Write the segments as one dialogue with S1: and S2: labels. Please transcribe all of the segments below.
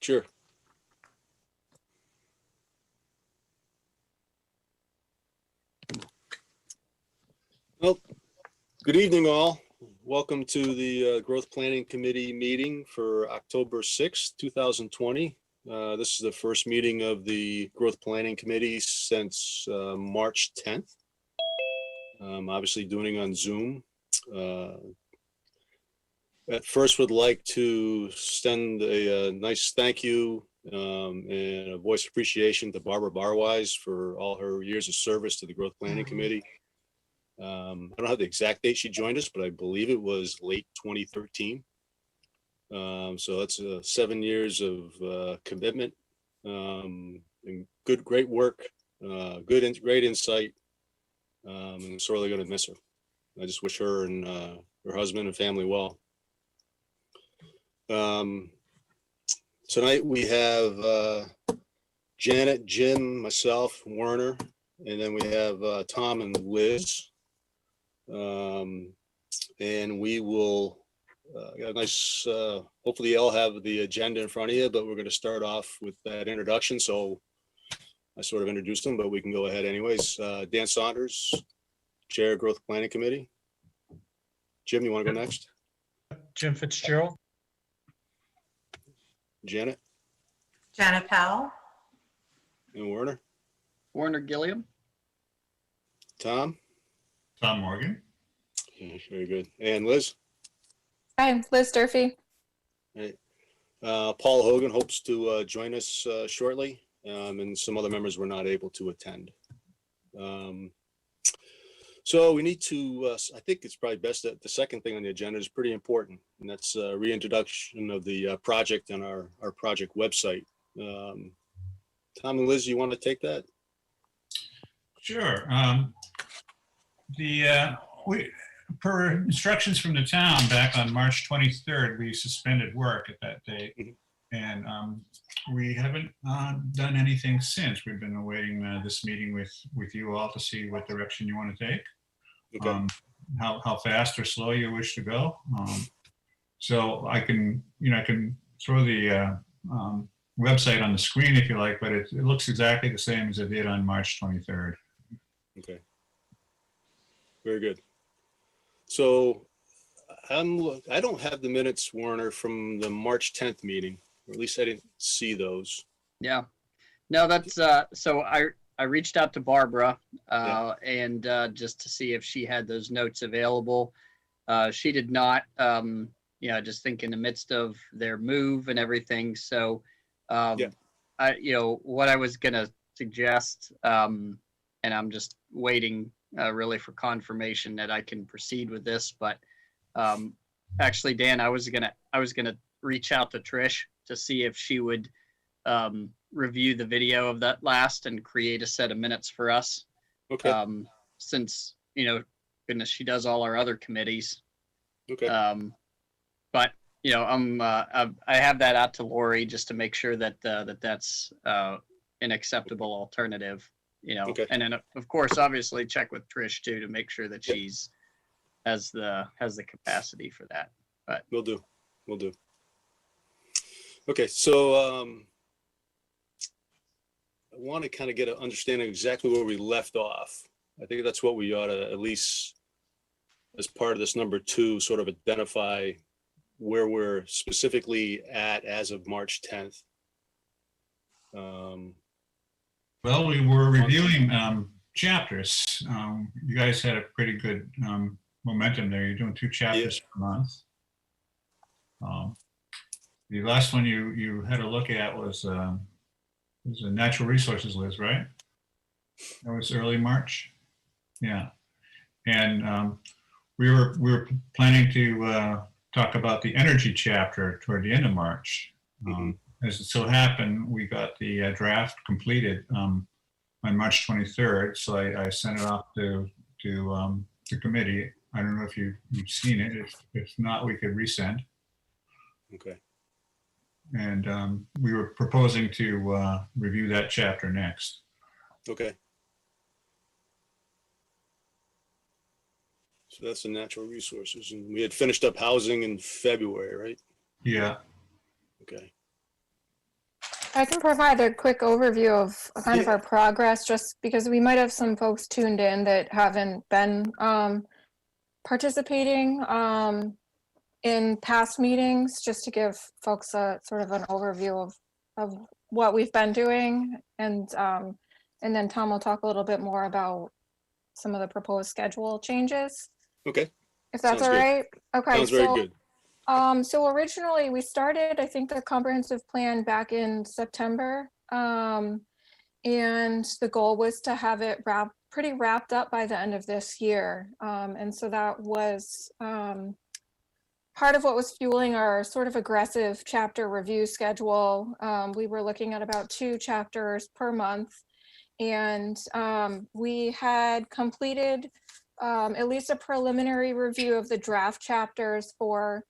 S1: Sure. Well, good evening, all. Welcome to the Growth Planning Committee meeting for October 6th, 2020. This is the first meeting of the Growth Planning Committee since March 10th. Obviously doing it on Zoom. At first, would like to send a nice thank you and a voice of appreciation to Barbara Barwise for all her years of service to the Growth Planning Committee. I don't have the exact date she joined us, but I believe it was late 2013. So that's 7 years of commitment and great work, great insight, and sorely going to miss her. I just wish her and her husband and family well. Tonight we have Janet, Jim, myself, Werner, and then we have Tom and Liz. And we will got a nice, hopefully you all have the agenda in front of you, but we're going to start off with that introduction. So I sort of introduced them, but we can go ahead anyways. Dan Saunders, Chair of Growth Planning Committee. Jim, you want to go next?
S2: Jim Fitzgerald.
S1: Janet.
S3: Janet Powell.
S1: And Werner.
S4: Werner Gilliam.
S1: Tom.
S5: Tom Morgan.
S1: Okay, very good. And Liz.
S6: Hi, Liz Durfee.
S1: Right. Paul Hogan hopes to join us shortly, and some other members were not able to attend. So we need to, I think it's probably best that the second thing on the agenda is pretty important, and that's reintroduction of the project on our project website. Tom and Liz, you want to take that?
S5: Sure. Per instructions from the town back on March 23rd, we suspended work at that date, and we haven't done anything since. We've been awaiting this meeting with you all to see what direction you want to take,
S1: Okay.
S5: How fast or slow you wish to go. So I can throw the website on the screen if you like, but it looks exactly the same as it did on March 23rd.
S1: Okay. Very good. So I don't have the minutes, Werner, from the March 10th meeting, or at least I didn't see those.
S4: Yeah. No, that's so I reached out to Barbara and just to see if she had those notes available. She did not, just think in the midst of their move and everything. So what I was gonna suggest, and I'm just waiting really for confirmation that I can proceed with this, but actually, Dan, I was gonna reach out to Trish to see if she would review the video of that last and create a set of minutes for us.
S1: Okay.
S4: Since goodness, she does all our other committees.
S1: Okay.
S4: But I have that out to Lori just to make sure that that's an acceptable alternative.
S1: Okay.
S4: And then of course, obviously check with Trish too to make sure that she's has the capacity for that. But
S1: We'll do. Okay, so I want to kind of get an understanding of exactly where we left off. I think that's what we ought to, at least as part of this number 2, sort of identify where we're specifically at as of March 10th.
S5: Well, we were reviewing chapters. You guys had a pretty good momentum there. You're doing 2 chapters per month. The last one you had a look at was a natural resources, Liz, right? That was early March. Yeah, and we were planning to talk about the energy chapter toward the end of March. As it so happened, we got the draft completed on March 23rd, so I sent it off to the committee. I don't know if you've seen it. If not, we could resend.
S1: Okay.
S5: And we were proposing to review that chapter next.
S1: Okay. So that's the natural resources, and we had finished up housing in February, right?
S5: Yeah.
S1: Okay.
S6: I can provide a quick overview of kind of
S1: Yeah.
S6: our progress, just because we might have some folks tuned in that haven't been participating in past meetings, just to give folks a sort of an overview of what we've been doing. And then Tom will talk a little bit more about some of the proposed schedule changes,
S1: Okay,
S6: if that's
S1: Sounds
S6: all
S1: good.
S6: right. Okay,
S1: sounds very
S6: so
S1: good.
S6: So originally we started, I think, the comprehensive plan back in September. And the goal was to have it pretty wrapped up by the end of this year. And so that was part of what was fueling our sort of aggressive chapter review schedule. We were looking at about 2 chapters per month. And we had completed at least a preliminary review of the draft chapters for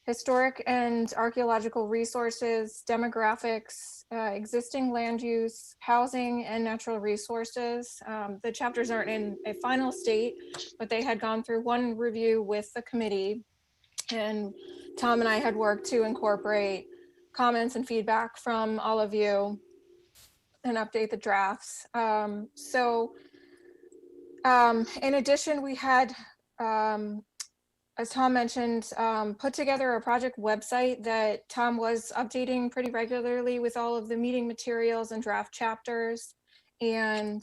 S6: historic and archaeological resources, demographics, existing land use, housing, and natural resources. The chapters aren't in a final state, but they had gone through one review with the committee. And Tom and I had worked to incorporate comments and feedback from all of you and update the drafts. In addition, we had, as Tom mentioned, put together a project website that Tom was updating pretty regularly with all of the meeting materials and draft chapters. And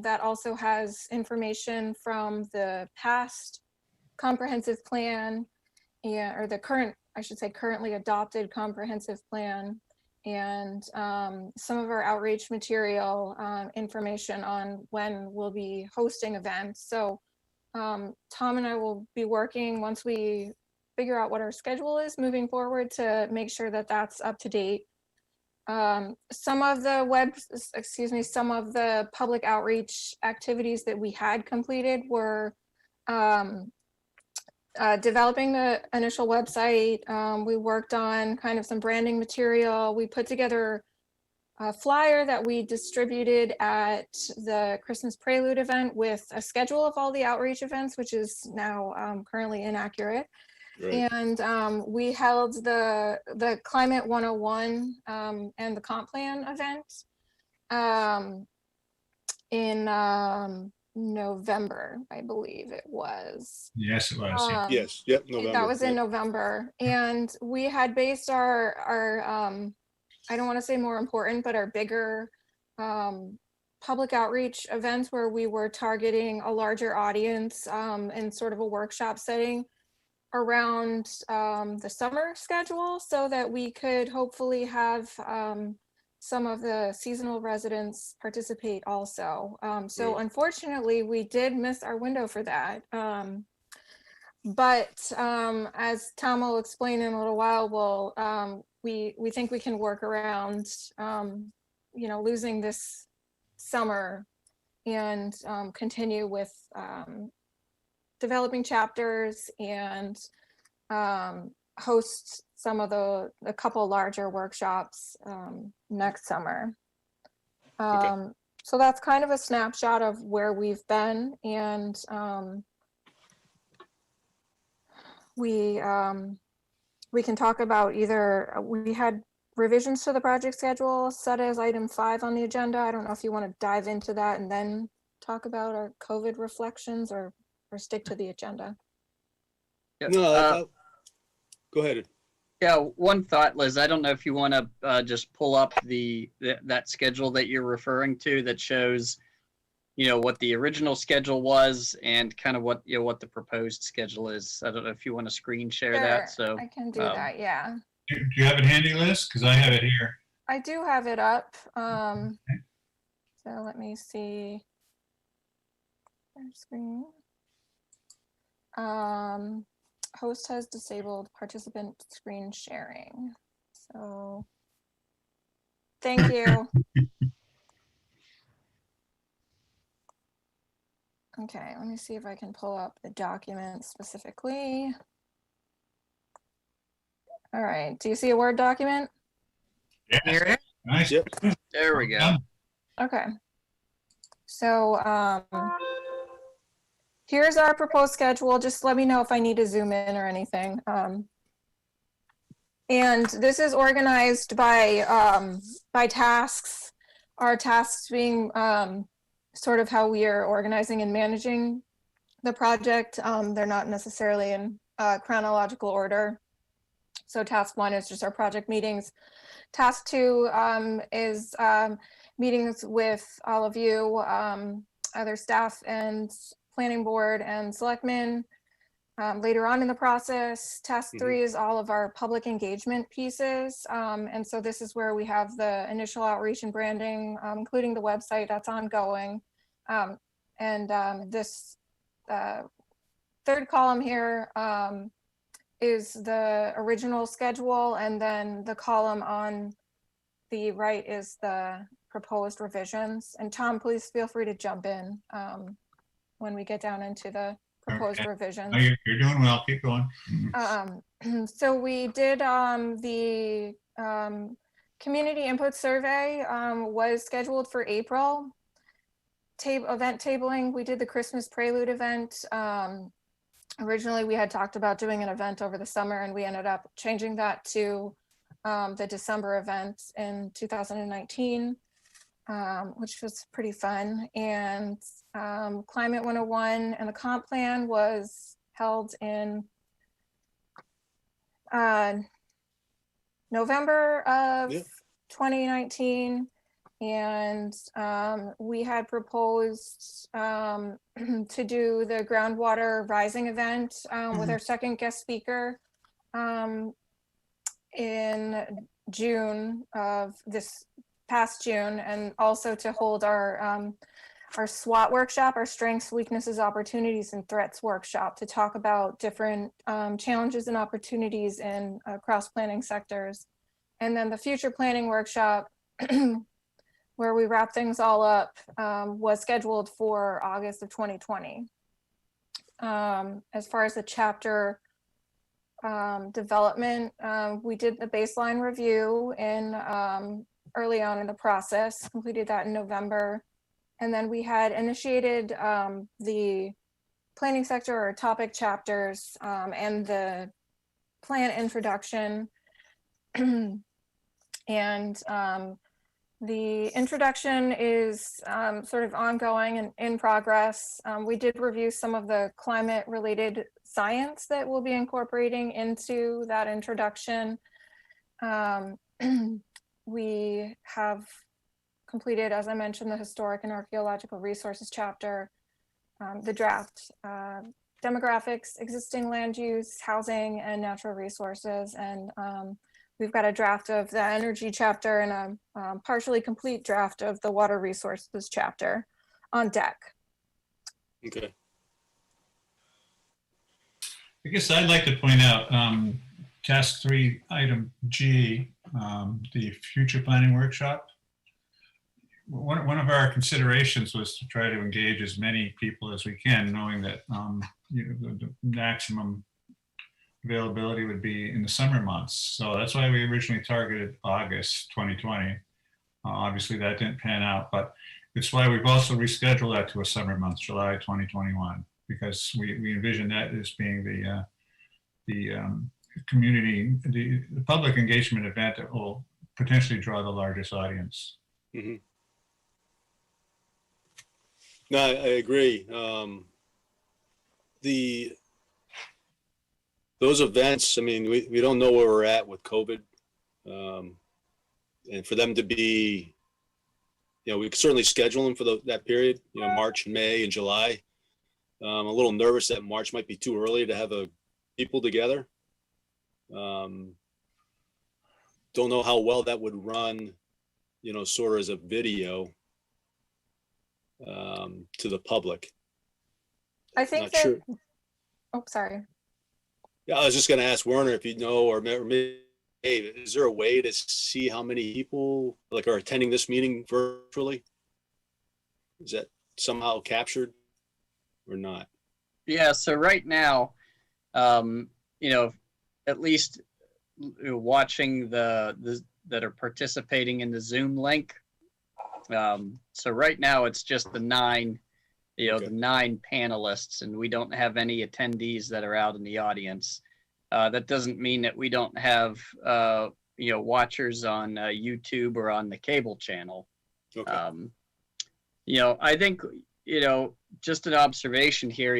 S6: that also has information from the past comprehensive plan, or the current, I should say, currently adopted comprehensive plan, and some of our outreach material, information on when we'll be hosting events. So Tom and I will be working, once we figure out what our schedule is moving forward, to make sure that that's up to date. Some of the public outreach activities that we had completed were developing the initial website. We worked on kind of some branding material. We put together a flyer that we distributed at the Christmas Prelude event with a schedule of all the outreach events, which is now currently inaccurate.
S1: Right.
S6: And we held the Climate 101 and the comp plan event in November, I believe it was.
S5: Yes, it was. Yeah.
S1: Yes, yep, November.
S6: That was in
S1: Yep.
S6: November. And we had based our I don't want to say more important, but our bigger public outreach events, where we were targeting a larger audience in sort of a workshop setting, around the summer schedule, so that we could hopefully have some of the seasonal residents participate also. So
S1: Right.
S6: unfortunately, we did miss our window for that. But as Tom will explain in a little while, we think we can work around losing this summer, and continue with developing chapters, and host some of a couple larger workshops next summer. So that's kind of a snapshot of where we've been. And we can talk about either, we had revisions to the project schedule set as item 5 on the agenda. I don't know if you want to dive into that and then talk about our COVID reflections, or stick to the agenda.
S4: Yeah,
S1: No, go ahead.
S4: yeah, one thought, Liz. I don't know if you want to just pull up that schedule that you're referring to, that shows, what the original schedule was and kind of what the proposed schedule is. I don't know if you want to screen share that.
S6: Sure,
S4: So
S6: I can do that, yeah.
S5: Do you have it handy, Liz? Because I have it here.
S6: I do have it up. So let me see. Share screen. Host has disabled participant screen sharing. So thank you. Okay, let me see if I can pull up the document specifically. All right, do you see a Word document?
S5: Yes.
S3: Here it is.
S5: Nice.
S1: Yep.
S4: there we go.
S5: Done.
S6: Okay. So here's our proposed schedule. Just let me know if I need to zoom in or anything. And this is organized by tasks. Our tasks being sort of how we are organizing and managing the project. They're not necessarily in chronological order. So task 1 is just our project meetings. Task 2 is meetings with all of you, other staff and planning board and selectmen. Later on in the process, task 3 is all of our public engagement pieces. And so this is where we have the initial outreach and branding, including the website that's ongoing. This third column here is the original schedule, and then the column on the right is the proposed revisions. And Tom, please feel free to jump in when we get down into the proposed
S5: Okay.
S6: revisions.
S5: No, you're doing well. Keep going.
S6: So we did the community input survey was scheduled for April. Event tabling, we did the Christmas prelude event. Originally, we had talked about doing an event over the summer, and we ended up changing that to the December event in 2019, which was pretty fun. And Climate 101 and the comp plan was held in November of 2019. And we had proposed to do the groundwater rising event with our second guest speaker in June of this past June, and also to hold our SWOT workshop, our strengths, weaknesses, opportunities, and threats workshop, to talk about different challenges and opportunities in cross planning sectors. And then the future planning workshop where we wrap things all up, was scheduled for August of 2020. As far as the chapter development, we did the baseline review in early on in the process, completed that in November. And then we had initiated the planning sector or topic chapters and the plan introduction. And the introduction is sort of ongoing and in progress. We did review some of the climate related science that we'll be incorporating into that introduction. We have completed, as I mentioned, the historic and archaeological resources chapter, the draft, demographics, existing land use, housing, and natural resources. And we've got a draft of the energy chapter and a partially complete draft of the water resources chapter on deck.
S1: Okay.
S5: I guess I'd like to point out task 3, item G, the future planning workshop. One of our considerations was to try to engage as many people as we can, knowing that the maximum availability would be in the summer months. So that's why we originally targeted August 2020. Obviously that didn't pan out, but it's why we've also rescheduled that to a summer month, July 2021, because we envision that as being the community, the public engagement event that will potentially draw the largest audience.
S1: Mm-hmm. No, I agree. Those events, I mean, we don't know where we're at with COVID. And for them to be, we could certainly schedule them for that period, March, May, and July. I'm a little nervous that March might be too early to have people together. Don't know how well that would run, sort of as a video to the public.
S6: I think
S1: Not
S6: that,
S1: sure.
S6: Oh, sorry.
S1: Yeah, I was just going to ask Werner if you know, or maybe, hey, is there a way to see how many people are attending this meeting virtually? Is that somehow captured or not?
S4: Yeah, so right now, at least watching that are participating in the Zoom link. So right now it's just the 9,
S1: Okay.
S4: the 9 panelists, and we don't have any attendees that are out in the audience. that doesn't mean that we don't have, watchers on YouTube or on the cable channel.
S1: Okay.
S4: I think, just an observation here,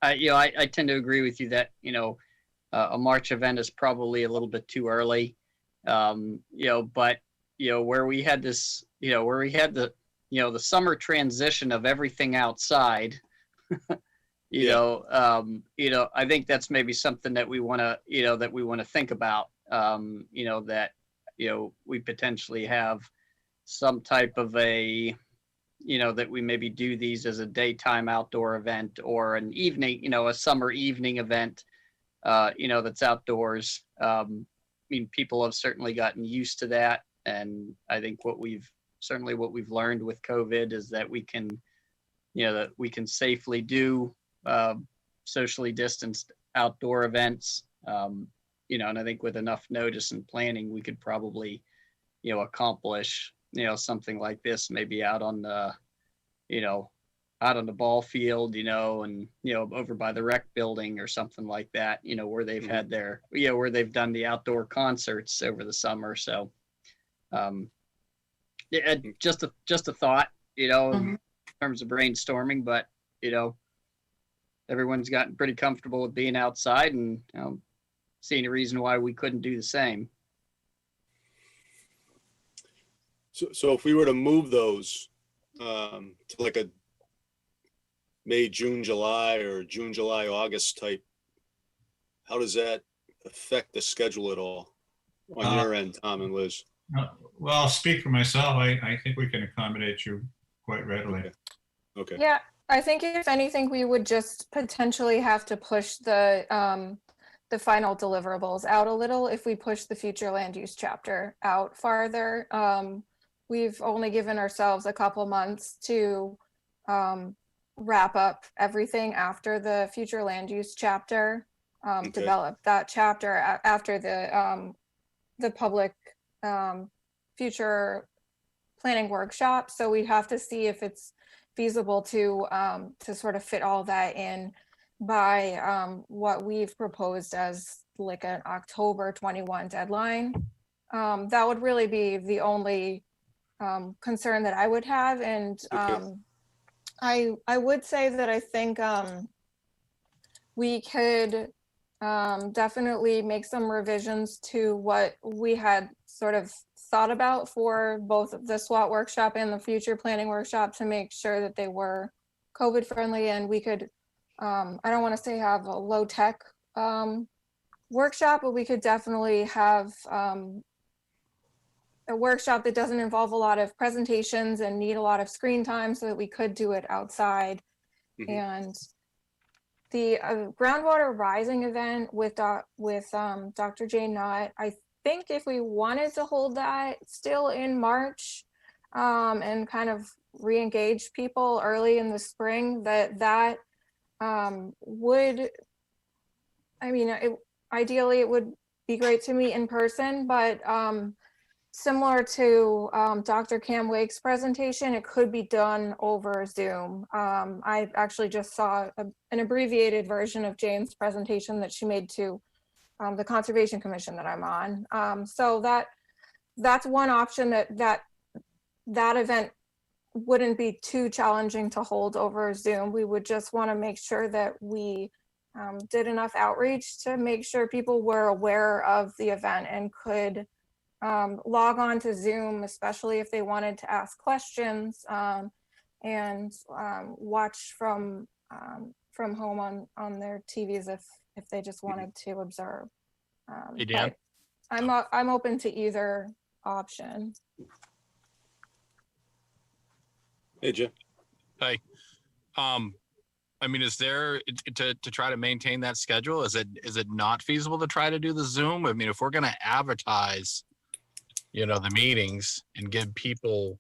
S4: I tend to agree with you that, a March event is probably a little bit too early. But, where we had this, where we had the summer transition of everything outside, I think that's maybe something that we want to, think about, that, we potentially have some type of a, that we maybe do these as a daytime outdoor event or an evening, a summer evening event, that's outdoors. I mean, people have certainly gotten used to that. And I think what we've learned with COVID is that we can, that we can safely do socially distanced outdoor events. And I think with enough notice and planning, we could probably, accomplish, something like this, maybe out on the, out on the ball field, and, over by the rec building or something like that, where they've had their, where they've done the outdoor concerts over the summer. So, just a thought, in terms of brainstorming, but, everyone's gotten pretty comfortable with being outside, and see any reason why we couldn't do the same.
S1: So if we were to move those to like a May, June, July, or June, July, August type, how does that affect the schedule at all on your end, Tom and Liz?
S5: Well, I'll speak for myself. I think we can accommodate you quite readily.
S1: Okay.
S6: Yeah, I think if anything, we would just potentially have to push the final deliverables out a little if we push the future land use chapter out farther. We've only given ourselves a couple months to wrap up everything after the future land use chapter, develop that chapter after the public future planning workshop. So we'd have to see if it's feasible to sort of fit all that in by what we've proposed as like an October 21 deadline. That would really be the only concern that I would have. And I would say that I think we could definitely make some revisions to what we had sort of thought about for both the SWAT workshop and the future planning workshop to make sure that they were COVID friendly. And we could, I don't want to say have a low tech workshop, but we could definitely have a workshop that doesn't involve a lot of presentations and need a lot of screen time so that we could do it outside. And the groundwater rising event with Dr. Jane Knott, I think if we wanted to hold that still in March and kind of re-engage people early in the spring, that would, I mean, ideally it would be great to meet in person, but similar to Dr. Cam Wake's presentation, it could be done over Zoom. I actually just saw an abbreviated version of Jane's presentation that she made to the Conservation Commission that I'm on. So that's one option that event wouldn't be too challenging to hold over Zoom. We would just want to make sure that we did enough outreach to make sure people were aware of the event and could log on to Zoom, especially if they wanted to ask questions and watch from home on their TVs if they just wanted to observe.
S7: Hey, Dan.
S6: I'm open to either option.
S1: Hey, Jim.
S7: Hey, I mean, is there to try to maintain that schedule? Is it not feasible to try to do the Zoom? I mean, if we're going to advertise, the meetings and give people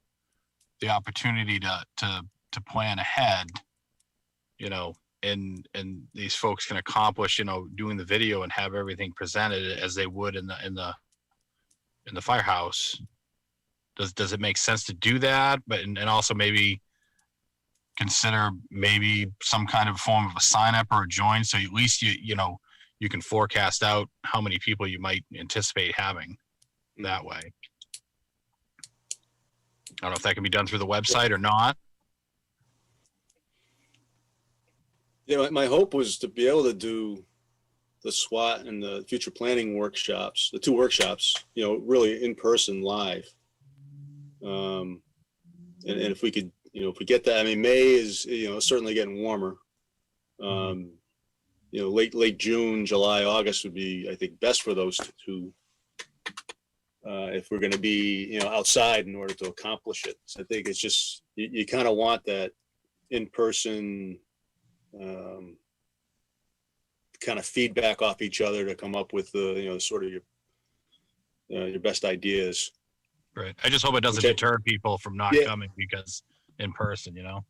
S7: the opportunity to plan ahead, and these folks can accomplish, doing the video and have everything presented as they would in the firehouse. Does it make sense to do that? But and also maybe consider maybe some kind of form of a sign up or a join, so at least you can forecast out how many people you might anticipate having that way. I don't know if that can be done through the website or not.
S1: You know, my hope was to be able to do the SWAT and the future planning workshops, the 2 workshops, you know, really in person live. And if we could, you know, if we get that, I mean, May is, you know, certainly getting warmer. You know, late June, July, August would be, I think, best for those 2. If we're going to be, you know, outside in order to accomplish it. So I think it's just, you kind of want that in-person kind of feedback off each other to come up with the, you know, sort of your best ideas.
S7: Right. I just hope it doesn't
S1: Okay.
S7: deter people from not
S1: Yeah.
S7: coming because in person, you know?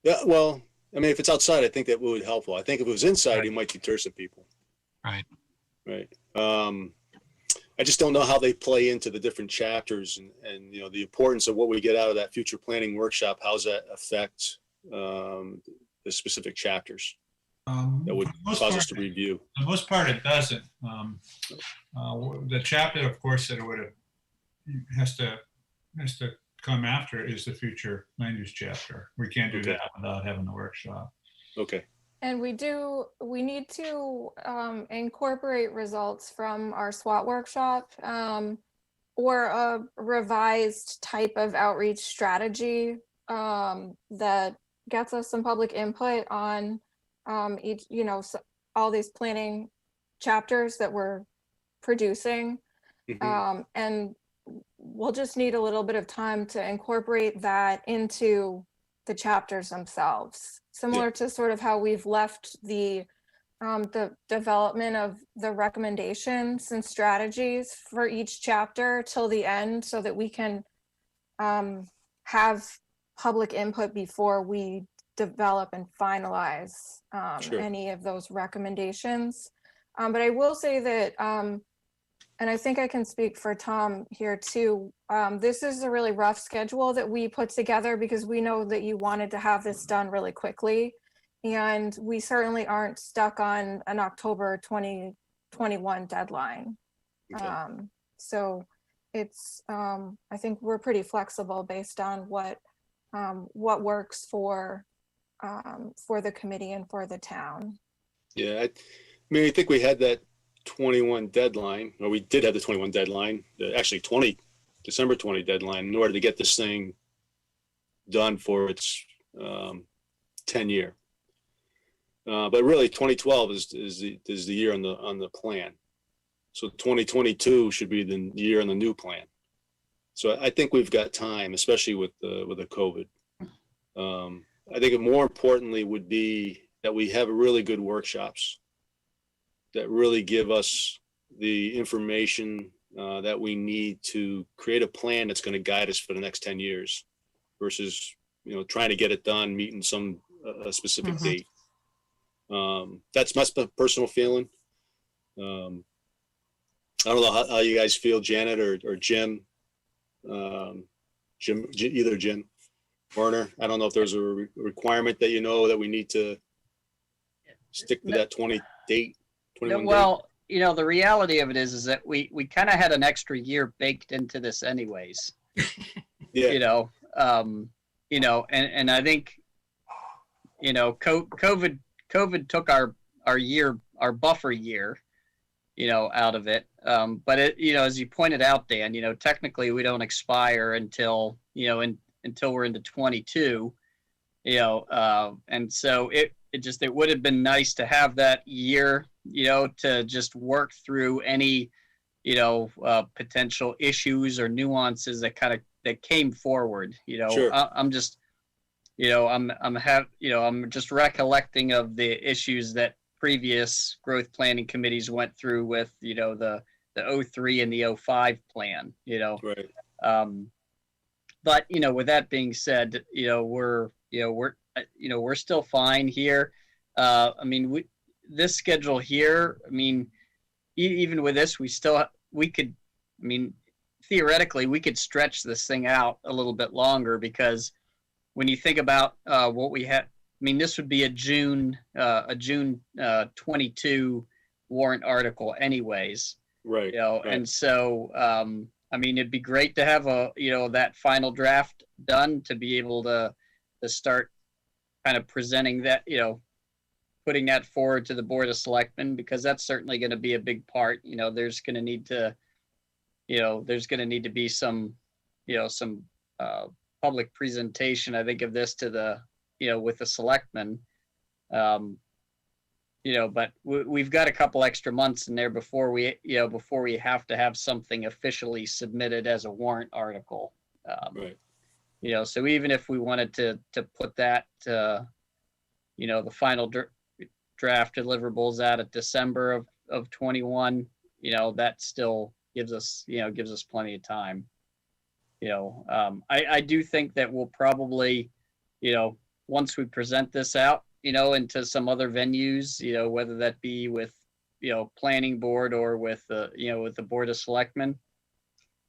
S1: Yeah, well, I mean, if it's outside, I think that would be helpful. I think if it was inside,
S7: Right.
S1: it might deter some people.
S7: Right.
S1: Right. I just don't know how they play into the different chapters and, you know, the importance of what we get out of that future planning workshop. How's that affect the specific chapters that would
S5: For the most
S1: cause
S5: part,
S1: us to review?
S5: For the most part, it doesn't. The chapter, of course, that it would have has to come after is the future land use chapter. We can't do
S1: Okay.
S5: that without having the workshop.
S1: Okay.
S6: And we need to incorporate results from our SWAT workshop, or a revised type of outreach strategy that gets us some public input on each, you know, all these planning chapters that we're producing.
S1: Mhm.
S6: And we'll just need a little bit of time to incorporate that into the chapters themselves, similar to sort of how we've left the development of the recommendations and strategies for each chapter till the end, so that we can have public input before we develop and finalize
S1: Sure.
S6: any of those recommendations. But I will say that, and I think I can speak for Tom here too, this is a really rough schedule that we put together because we know that you wanted to have this done really quickly. And we certainly aren't stuck on an October 2021 deadline.
S1: Okay.
S6: So it's, I think we're pretty flexible based on what works for the committee and for the town.
S1: Yeah. I mean, I think we had that 21 deadline, or we did have the 21 deadline, actually December 20 deadline, in order to get this thing done for its 10 year. But really 2012 is the year on the plan. So 2022 should be the year on the new plan. So I think we've got time, especially with the COVID. I think more importantly would be that we have really good workshops that really give us the information that we need to create a plan that's going to guide us for the next 10 years versus, you know, trying to get it done, meeting a specific date. That's my personal feeling. I don't know how you guys feel, Janet or Jim. Either Jim, Werner. I don't know if there's a requirement that, you know, that we need to stick to that 21 date.
S4: Well, you know, the reality of it is that we kind of had an extra year baked into this anyways.
S1: Yeah.
S4: You know, and I think, you know, COVID took our buffer year, you know, out of it. But it, you know, as you pointed out, Dan, you know, technically we don't expire until, you know, until we're into 22, you know, and so it would have been nice to have that year, you know, to just work through any, you know, potential issues or nuances that came forward. You know,
S1: Sure.
S4: I'm just, you know, I'm just recollecting of the issues that previous growth planning committees went through with, you know, the 03 and the 05 plan, you know.
S1: Right.
S4: But, you know, with that being said, you know, we're still fine here. I mean, this schedule here, I mean, even with this, theoretically, we could stretch this thing out a little bit longer, because when you think about what we had, I mean, this would be a June 22 warrant article anyways,
S1: Right.
S4: you know,
S1: right.
S4: and so, I mean, it'd be great to have that final draft done to be able to start kind of presenting that, putting that forward to the Board of Selectmen, because that's certainly going to be a big part. There's going to need to, there's going to need to be some, some public presentation, I think, of this to the, with the selectmen. But we've got a couple extra months in there before we have to have something officially submitted as a warrant article.
S1: Right.
S4: So even if we wanted to put that, the final draft deliverables out at December of 21, that still gives us plenty of time. I do think that we'll probably, once we present this out, into some other venues, whether that be with, planning board or with with the Board of Selectmen,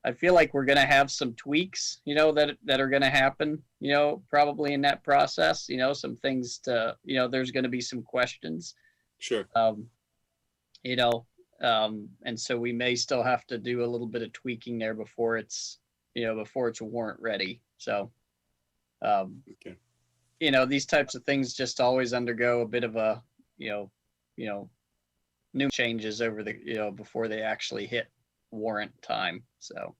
S4: I feel like we're going to have some tweaks, that are going to happen, probably in that process, some things to, there's going to be some questions,
S1: Sure.
S4: and so we may still have to do a little bit of tweaking there before it's warrant ready. So,
S1: Okay.
S4: these types of things just always undergo a bit of a, new changes over the, before they actually hit warrant time. So,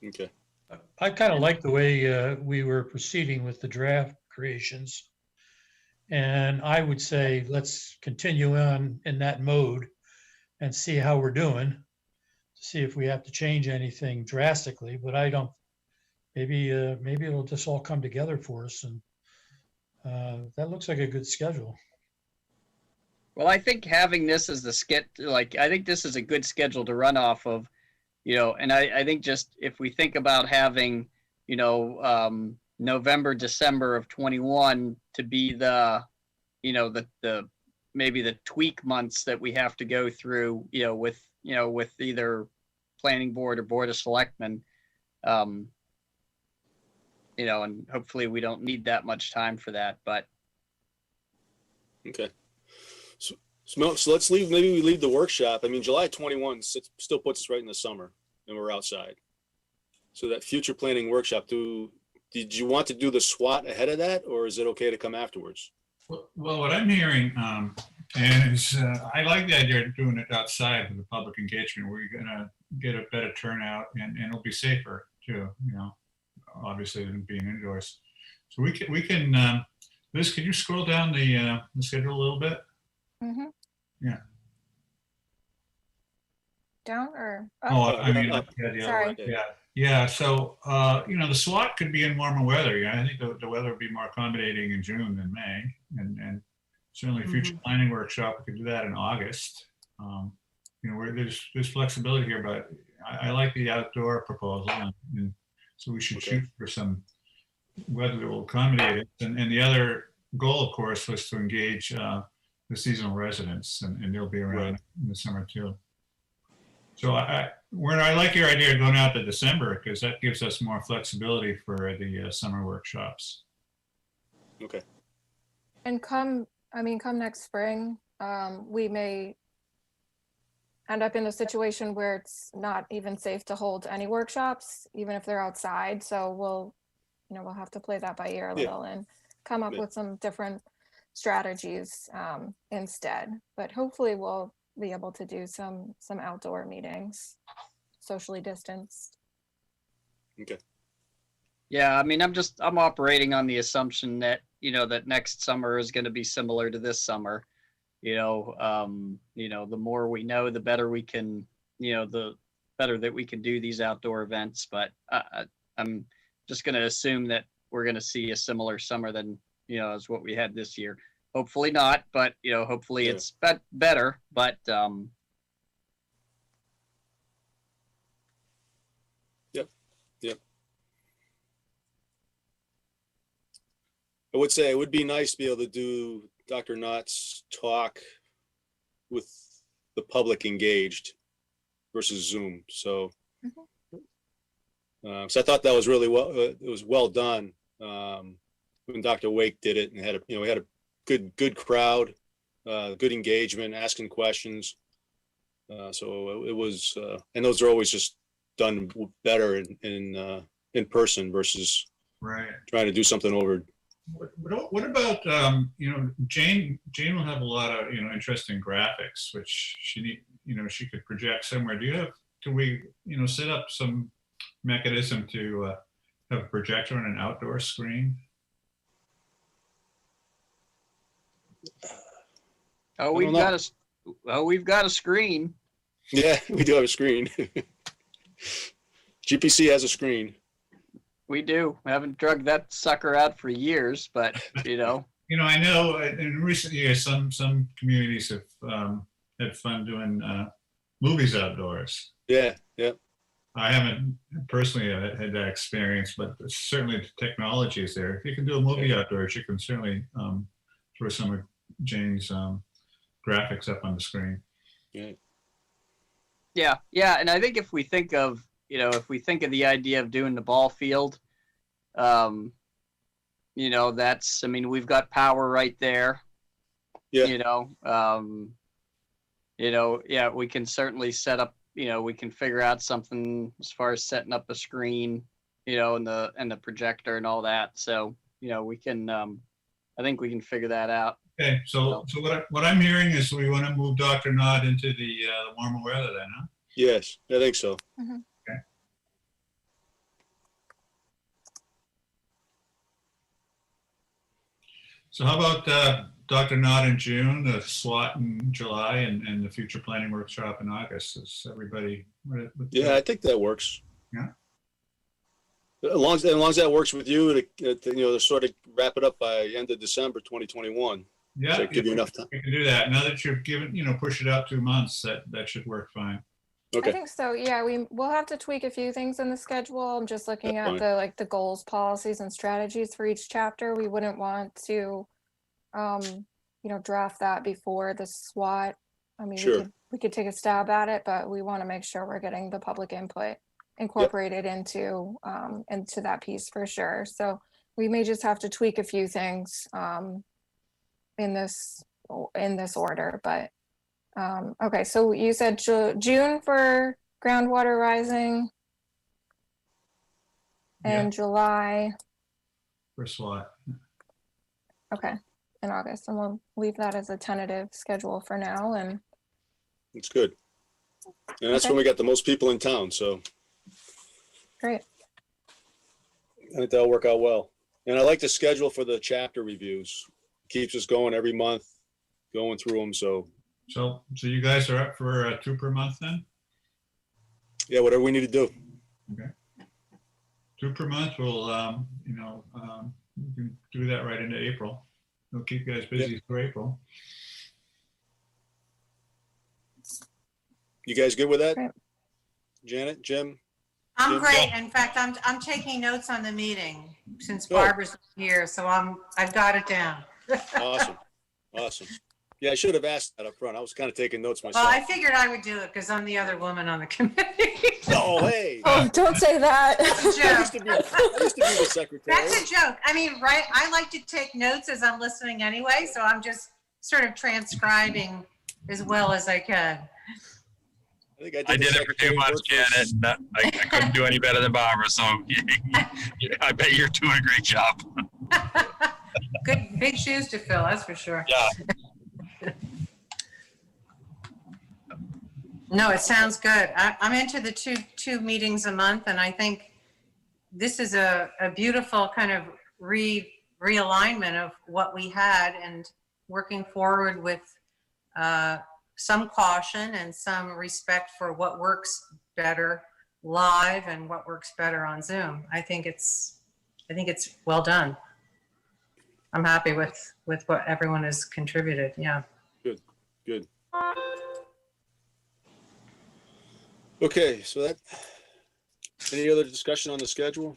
S1: Okay.
S2: I kind of like the way we were proceeding with the draft creations. And I would say, let's continue on in that mode and see how we're doing. See if we have to change anything drastically, but I don't, maybe it'll just all come together for us. And that looks like a good schedule.
S4: well, I think having this as I think this is a good schedule to run off of, and I think just if we think about having, November, December of 21 to be the, the maybe the tweak months that we have to go through, with either planning board or Board of Selectmen, and hopefully we don't need that much time for that, but
S1: Okay. So let's maybe we leave the workshop. I mean, July 21 still puts us right in the summer and we're outside. So that future planning workshop, did you want to do the SWOT ahead of that, or is it okay to come afterwards?
S5: Well, what I'm hearing, is I like the idea of doing it outside with the public engagement, where you're gonna get a better turnout and it'll be safer too, obviously than being indoors. So we can, Liz, could you scroll down the schedule a little bit?
S6: Mhm.
S5: Yeah.
S6: Down or
S5: Oh,
S6: up?
S5: I mean,
S1: up.
S5: yeah, the other
S6: Sorry.
S5: way. Yeah. Yeah. So, the SWAT could be in warmer weather. Yeah. I think the weather would be more accommodating in June than May. And certainly future planning workshop, we could do that in August. Where there's flexibility here, but I like the outdoor proposal. And so we should
S1: Okay.
S5: shoot for some weather that will accommodate it. And the other goal, of course, was to engage the seasonal residents, and they'll be around
S1: Right.
S5: in the summer too. So I like your idea of going out to December, because that gives us more flexibility for the summer workshops.
S1: Okay.
S6: And come next spring, we may end up in a situation where it's not even safe to hold any workshops, even if they're outside. So we'll have to play that by ear a
S1: Yeah.
S6: little and come up
S1: Yeah.
S6: with some different strategies instead. But hopefully we'll be able to do some outdoor meetings, socially distanced.
S1: Okay.
S4: yeah, I mean, I'm operating on the assumption that, that next summer is going to be similar to this summer. The more we know, the better we can, the better that we can do these outdoor events. But I'm just going to assume that we're going to see a similar summer than, as what we had this year. Hopefully not, but, hopefully
S1: Yeah.
S4: it's better. But,
S1: Yep. I would say it would be nice to be able to do Dr. Knott's talk with the public engaged versus Zoom. So, so I thought that was really it was well done when Dr. Wake did it, and had we had a good crowd. good engagement, asking questions. So it was, and those are always just done better in person versus
S5: Right.
S1: trying to do something over.
S5: What about, Jane will have a lot of, interesting graphics, which she could project somewhere. Can we, set up some mechanism to have a projector on an outdoor screen?
S4: Oh,
S1: don't know.
S4: we've got a screen.
S1: Yeah, we do have a screen. GPC has a screen.
S4: We do. We haven't drug that sucker out for years, but
S5: I know in recent years, some communities have had fun doing movies outdoors.
S1: Yeah, yeah.
S5: I haven't personally had that experience, but certainly the technology is there. If you can do a movie outdoors, you can certainly throw some of Jane's graphics up on the screen.
S1: Yeah.
S4: Yeah. And I think if we think of the idea of doing the ball field, we've got power right there.
S1: Yeah.
S4: We can certainly set up, we can figure out something as far as setting up a screen, and the projector and all that. So, we can, I think we can figure that out.
S5: Okay, so what I'm hearing is we want to move Dr. Nod into the warmer weather then, huh?
S1: Yes, I think so.
S6: Mhm.
S5: Okay. So how about Dr. Nod in June, the SWAT in July, and the future planning workshop in August? Is everybody?
S1: Yeah, I think that works.
S5: Yeah.
S1: As long as that works with you, to sort of wrap it up by end of December 2021.
S5: Yeah,
S1: So give you enough time.
S5: we can do that. Now that you've given, push it out 2 months, that should work fine.
S6: I
S1: Okay.
S6: think so. Yeah, we'll have to tweak a few things in the schedule. I'm just looking
S1: That's
S6: at the goals, policies, and strategies for each chapter. We wouldn't want to, draft that before the SWAT. I mean,
S1: Sure.
S6: we could take a stab at it, but we want to make sure we're getting the public input incorporated into that piece for sure. So we may just have to tweak a few things in this order, but. Okay, so you said June for groundwater rising and July,
S5: For SWAT.
S6: okay, and August, and we'll leave that as a tentative schedule for now. And
S1: It's good. And that's
S6: Okay.
S1: when we got the most people in town, so
S6: great.
S1: I think that'll work out well. And I like the schedule for the chapter reviews. Keeps us going every month, going through them. So
S5: So you guys are up for 2 per month then?
S1: yeah, whatever we need to do.
S5: 2 per month, we'll, we can do that right into April. We'll keep you guys busy through April.
S1: You guys good with that?
S6: Great.
S1: Janet, Jim?
S3: I'm
S1: Jim?
S3: great. In fact, I'm taking notes on the meeting since
S1: Good.
S3: Barbara's here, so I've got it down.
S1: Awesome. Awesome. Yeah, I should have asked that up front. I was kind of taking notes
S3: Well,
S1: myself.
S3: I figured I would do it because I'm the other woman on the committee.
S1: Oh, hey.
S6: Oh, don't say that.
S3: That's a
S1: I used
S3: joke.
S1: to be the secretary.
S3: That's a joke. I mean, right? I like to take notes as I'm listening anyway, so I'm just sort of transcribing as well as I can.
S1: I think
S7: I
S1: the
S7: did it for 2
S1: secretary
S7: months,
S1: work for-
S7: Janet. I couldn't do any better than Barbara, so I bet you're doing a great job.
S3: Good, big shoes to fill, that's for sure.
S7: Yeah.
S3: No, it sounds good. I'm into the two meetings a month, and I think this is a beautiful kind of realignment of what we had and working forward with some caution and some respect for what works better live and what works better on Zoom. I think it's well done. I'm happy with what everyone has contributed. Yeah.
S1: Good. Okay, so any other discussion on the schedule?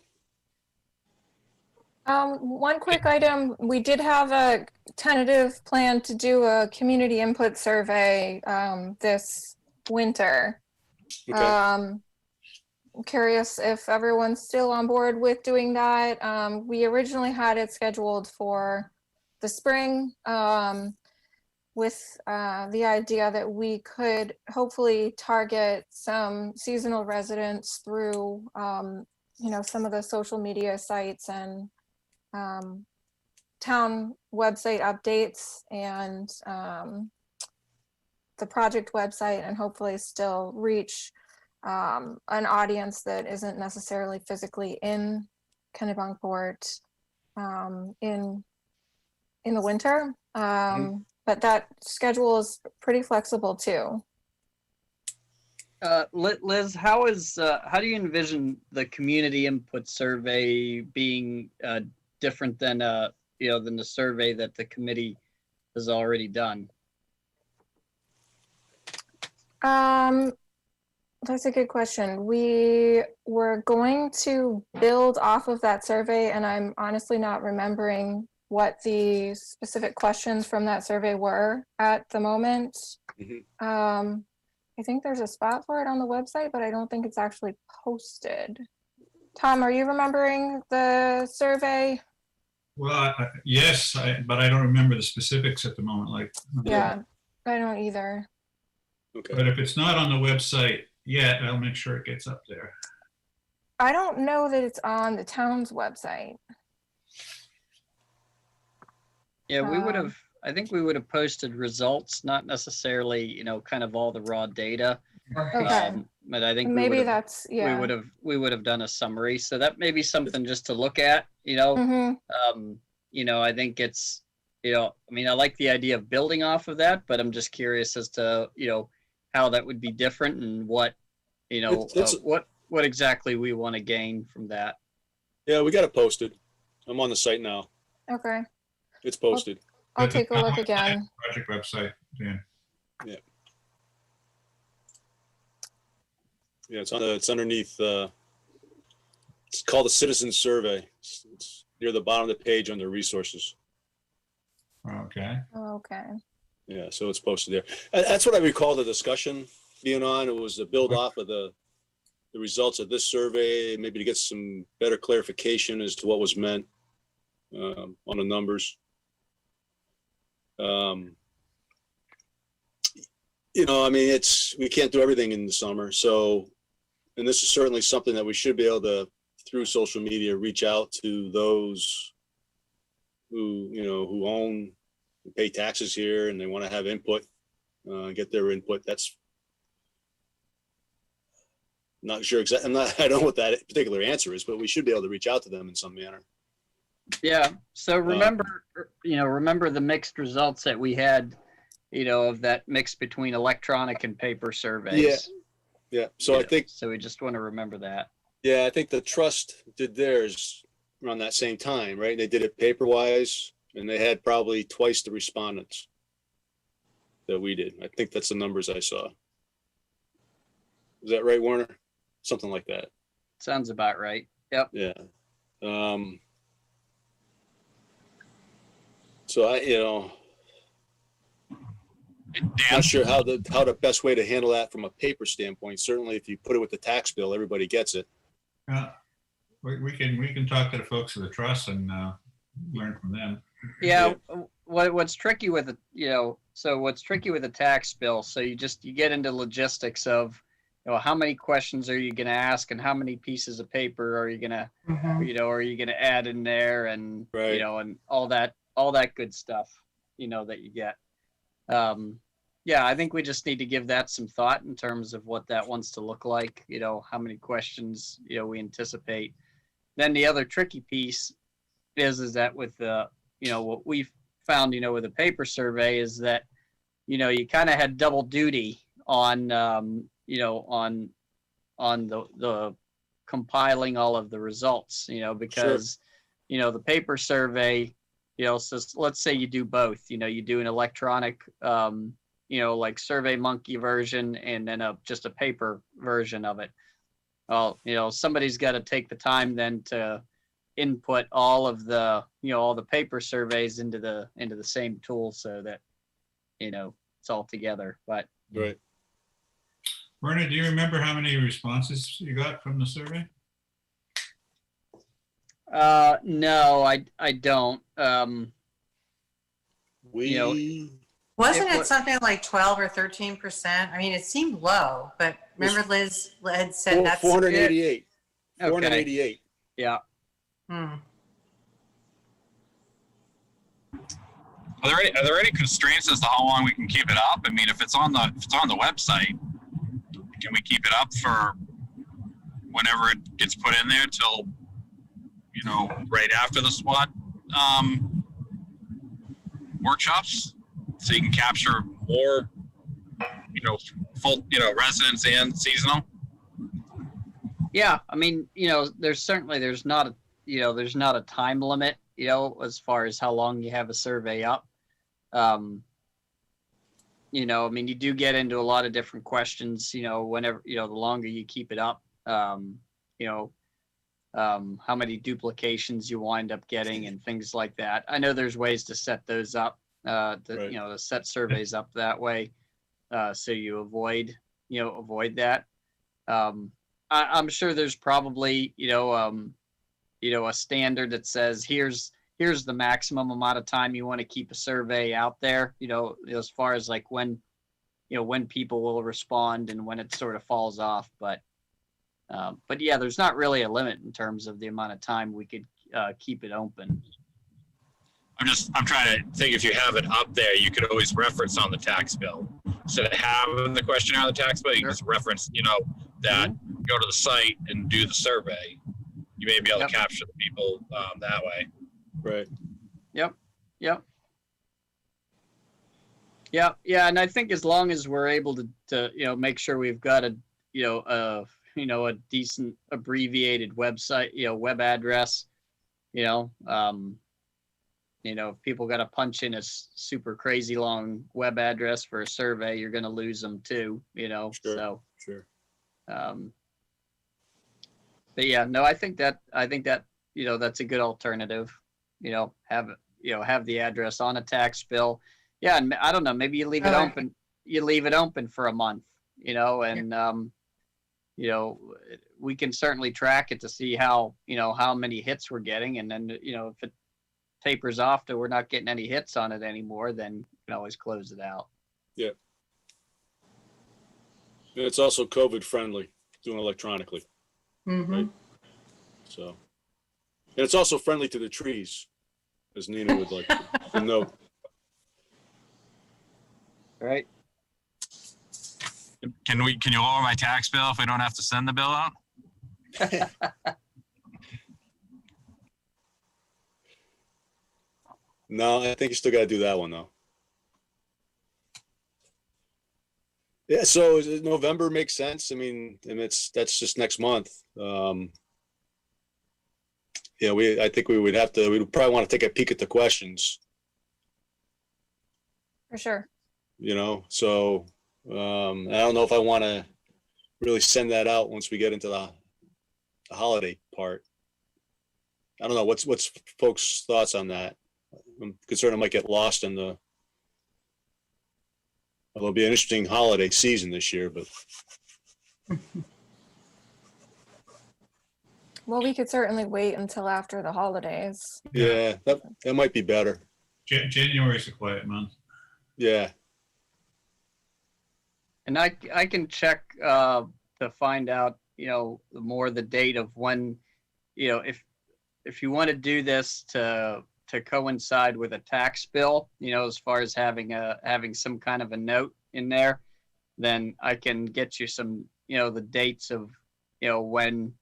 S6: One quick item, we did have a tentative plan to do a community input survey this winter.
S1: Okay,
S6: I'm curious if everyone's still on board with doing that. We originally had it scheduled for the spring. with the idea that we could hopefully target some seasonal residents through, some of the social media sites and town website updates and the project website, and hopefully still reach an audience that isn't necessarily physically in Kennebunkport in the winter. But that schedule is pretty flexible too.
S4: Liz, how do you envision the community input survey being different than than the survey that the committee has already done?
S6: That's a good question. We were going to build off of that survey, and I'm honestly not remembering what the specific questions from that survey were at the moment. I think there's a spot for it on the website, but I don't think it's actually posted. Tom, are you remembering the survey?
S5: Well, yes, but I don't remember the specifics at the moment. Like,
S6: Yeah, I don't either.
S1: Okay.
S5: but if it's not on the website yet, I'll make sure it gets up there.
S6: I don't know that it's on the town's website.
S4: Yeah, we would have. I think we would have posted results, not necessarily, kind of all the raw data.
S6: Okay.
S4: But I think
S6: Maybe that's, yeah.
S4: we would have done a summary. So that may be something just to look at.
S6: Mhm.
S4: I think it's, I like the idea of building off of that, but I'm just curious as to, how that would be different and what, what exactly we want to gain from that.
S1: Yeah, we got it posted. I'm on the site now.
S6: Okay.
S1: It's posted.
S6: I'll
S5: But the
S6: take a look
S5: town
S6: again.
S5: Project website, Dan.
S1: Yeah, it's underneath, it's called the Citizen Survey. It's near the bottom of the page under resources.
S5: Okay.
S6: Okay.
S1: Yeah, so it's posted there. That's what I recall the discussion being on. It was to build off of the results of this survey, maybe to get some better clarification as to what was meant on the numbers. We can't do everything in the summer. So, and this is certainly something that we should be able to, through social media, reach out to those who own and pay taxes here and they want to have input, get their input. That's not sure exactly. I don't know what that particular answer is, but we should be able to reach out to them in some manner.
S4: Yeah. So remember the mixed results that we had, of that mix between electronic and paper surveys.
S1: Yeah. So I think,
S4: so we just want to remember that.
S1: yeah, I think the trust did theirs around that same time, right? They did it paper wise and they had probably twice the respondents that we did. I think that's the numbers I saw. Is that right, Warner? Something like that.
S4: Sounds about right. Yep.
S1: Yeah. So not sure how the best way to handle that from a paper standpoint. Certainly, if you put it with the tax bill, everybody gets it.
S5: We can talk to the folks of the trust and learn from them.
S4: Yeah. What's tricky with what's tricky with the tax bill? So you get into logistics of, how many questions are you going to ask and how many pieces of paper are you going to, are you going to add in there and,
S1: Right.
S4: And all that good stuff, that you get. Yeah, I think we just need to give that some thought in terms of what that wants to look like, how many questions, we anticipate. Then the other tricky piece is that with the, what we've found, with the paper survey is that, you kind of had double duty on, on the compiling all of the results, because, the paper survey, so let's say you do both, you do an electronic, like SurveyMonkey version and then just a paper version of it. Well, somebody's got to take the time then to input all of the, all the paper surveys into the same tool so that, it's all together. But
S1: Right.
S5: Werner, do you remember how many responses you got from the survey?
S4: no, I don't.
S1: We
S3: Wasn't
S4: It
S3: it
S4: wa-
S3: something like 12 or 13%? I mean, it seemed low, but remember Liz had said that's.
S1: 488.
S4: Okay.
S1: 488.
S4: Yeah.
S3: Hmm.
S7: Are there any constraints as to how long we can keep it up? I mean, if it's on the website, can we keep it up for whenever it gets put in there till, right after the SWAT workshops, so you can capture more, full, residents and seasonal?
S4: Yeah, I mean, there's not a time limit, as far as how long you have a survey up. I mean, you do get into a lot of different questions, whenever, the longer you keep it up, how many duplications you wind up getting and things like that. I know there's ways to set those up,
S1: Right.
S4: to set surveys up that way, so you avoid that. I'm sure there's probably, a standard that says here's the maximum amount of time you want to keep a survey out there, as far as like when people will respond and when it sort of falls off. But yeah, there's not really a limit in terms of the amount of time we could keep it open.
S7: I'm trying to think, if you have it up there, you could always reference on the tax bill. Instead of having the questionnaire on the tax bill, you can just reference, that go to the site and do the survey. You may be able to capture the people that way.
S1: Right.
S4: Yep. Yeah. And I think as long as we're able to make sure we've got a decent abbreviated website, web address, if people got to punch in a super crazy long web address for a survey, you're going to lose them too,
S1: Sure.
S4: so,
S1: Sure.
S4: but yeah, no, I think that, that's a good alternative, have the address on a tax bill. Yeah. And I don't know, maybe you leave it open for a month, and, we can certainly track it to see how many hits we're getting. And then, if it tapers off to we're not getting any hits on it anymore, then you can always close it out.
S1: Yeah. And it's also COVID friendly, doing electronically.
S3: Mm-hmm.
S1: Right. So, and it's also friendly to the trees, as Nina would like to note.
S4: Right.
S7: Can you lower my tax bill if we don't have to send the bill out?
S1: No, I think you still got to do that one though. Yeah, so November makes sense. I mean, and that's just next month. Yeah, I think we would probably want to take a peek at the questions,
S6: For sure.
S1: So I don't know if I want to really send that out once we get into the holiday part. I don't know. What's folks' thoughts on that? I'm concerned it might get lost in it'll be an interesting holiday season this year, but
S6: Well, we could certainly wait until after the holidays.
S1: yeah, that might be better.
S5: January is a quiet month.
S1: Yeah.
S4: And I can check to find out, more the date of when, if you want to do this to coincide with a tax bill, as far as having some kind of a note in there, then I can get you some, the dates of, when,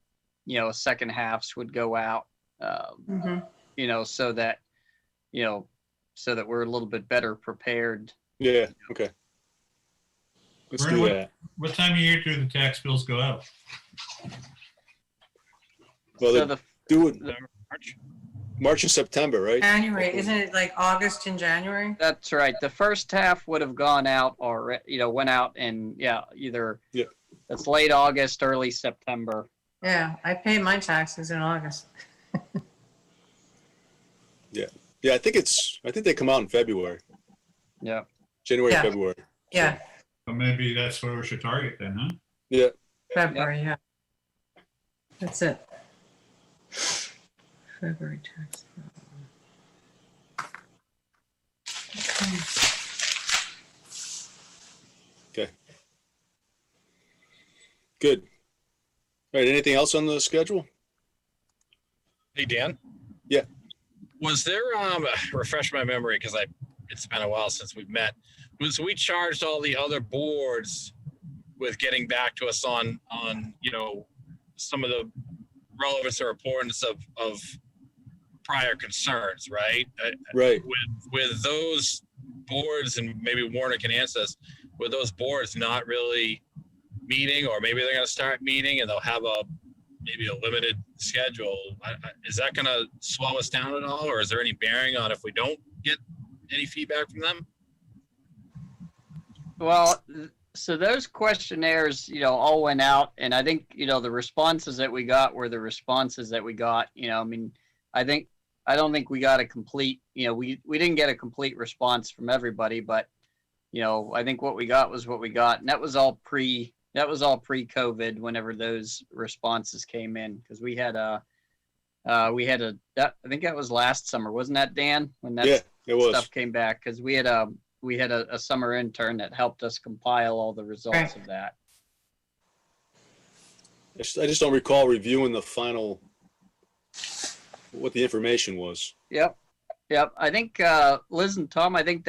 S4: second halves would go out,
S3: Mm-hmm.
S4: so that we're a little bit better prepared.
S1: Yeah. Okay. Let's
S5: Vern,
S1: do that.
S5: What time of year do the tax bills go out?
S1: Well,
S4: So
S1: they do it March and September, right?
S3: January, isn't it like August and January?
S4: That's right. The first half would have gone out or, went out in, either that's late August, early September.
S3: Yeah, I pay my taxes in August.
S1: Yeah, I think they come out in February,
S4: Yeah.
S1: January,
S3: Yeah.
S1: February.
S3: Yeah,
S5: Well, maybe that's where we should target then, huh?
S1: Yeah.
S3: February, yeah. That's it. February tax.
S1: Good. All right, anything else on the schedule?
S7: Hey, Dan?
S1: Yeah.
S7: Was there, refresh my memory, because it's been a while since we've met. So we charged all the other boards with getting back to us on, some of the relevance or importance of prior concerns, right?
S1: Right.
S7: With those boards, and maybe Warner can answer this, with those boards not really meeting, or maybe they're going to start meeting and they'll have maybe a limited schedule. Is that going to slow us down at all, or is there any bearing on if we don't get any feedback from them?
S4: Well, so those questionnaires, all went out, and I think, the responses that we got were the responses that we got. I mean, I don't think we got a complete, we didn't get a complete response from everybody, but, I think what we got was what we got, and that was all pre-COVID whenever those responses came in, because I think that was last summer, wasn't that, Dan? When that
S1: Yeah, it was.
S4: stuff came back, because we had a summer intern that helped us compile all the results
S3: Right.
S4: of that.
S1: I just don't recall reviewing the final, what the information was.
S4: Yep. I think Liz and Tom, I think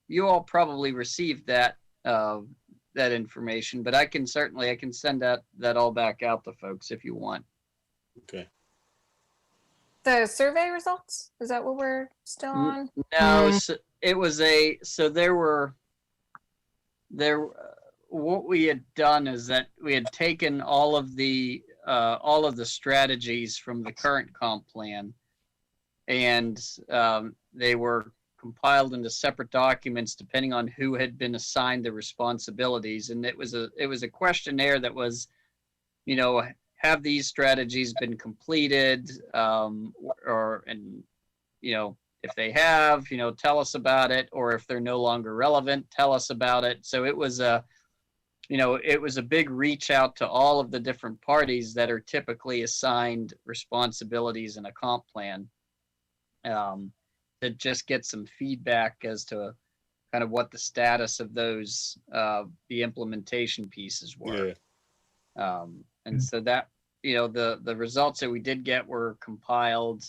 S4: you all probably received that information, but I can send that all back out to folks if you want.
S1: Okay.
S6: The survey results, is that what we're still on?
S4: No, so it was what we had done is that we had taken all of the strategies from the current comp plan, and they were compiled into separate documents depending on who had been assigned the responsibilities. And it was a questionnaire that was, have these strategies been completed, if they have, tell us about it, or if they're no longer relevant, tell us about it. So it was a big reach out to all of the different parties that are typically assigned responsibilities in a comp plan, to just get some feedback as to kind of what the status of those, the implementation pieces were.
S1: Yeah.
S4: And so that, the results that we did get were compiled.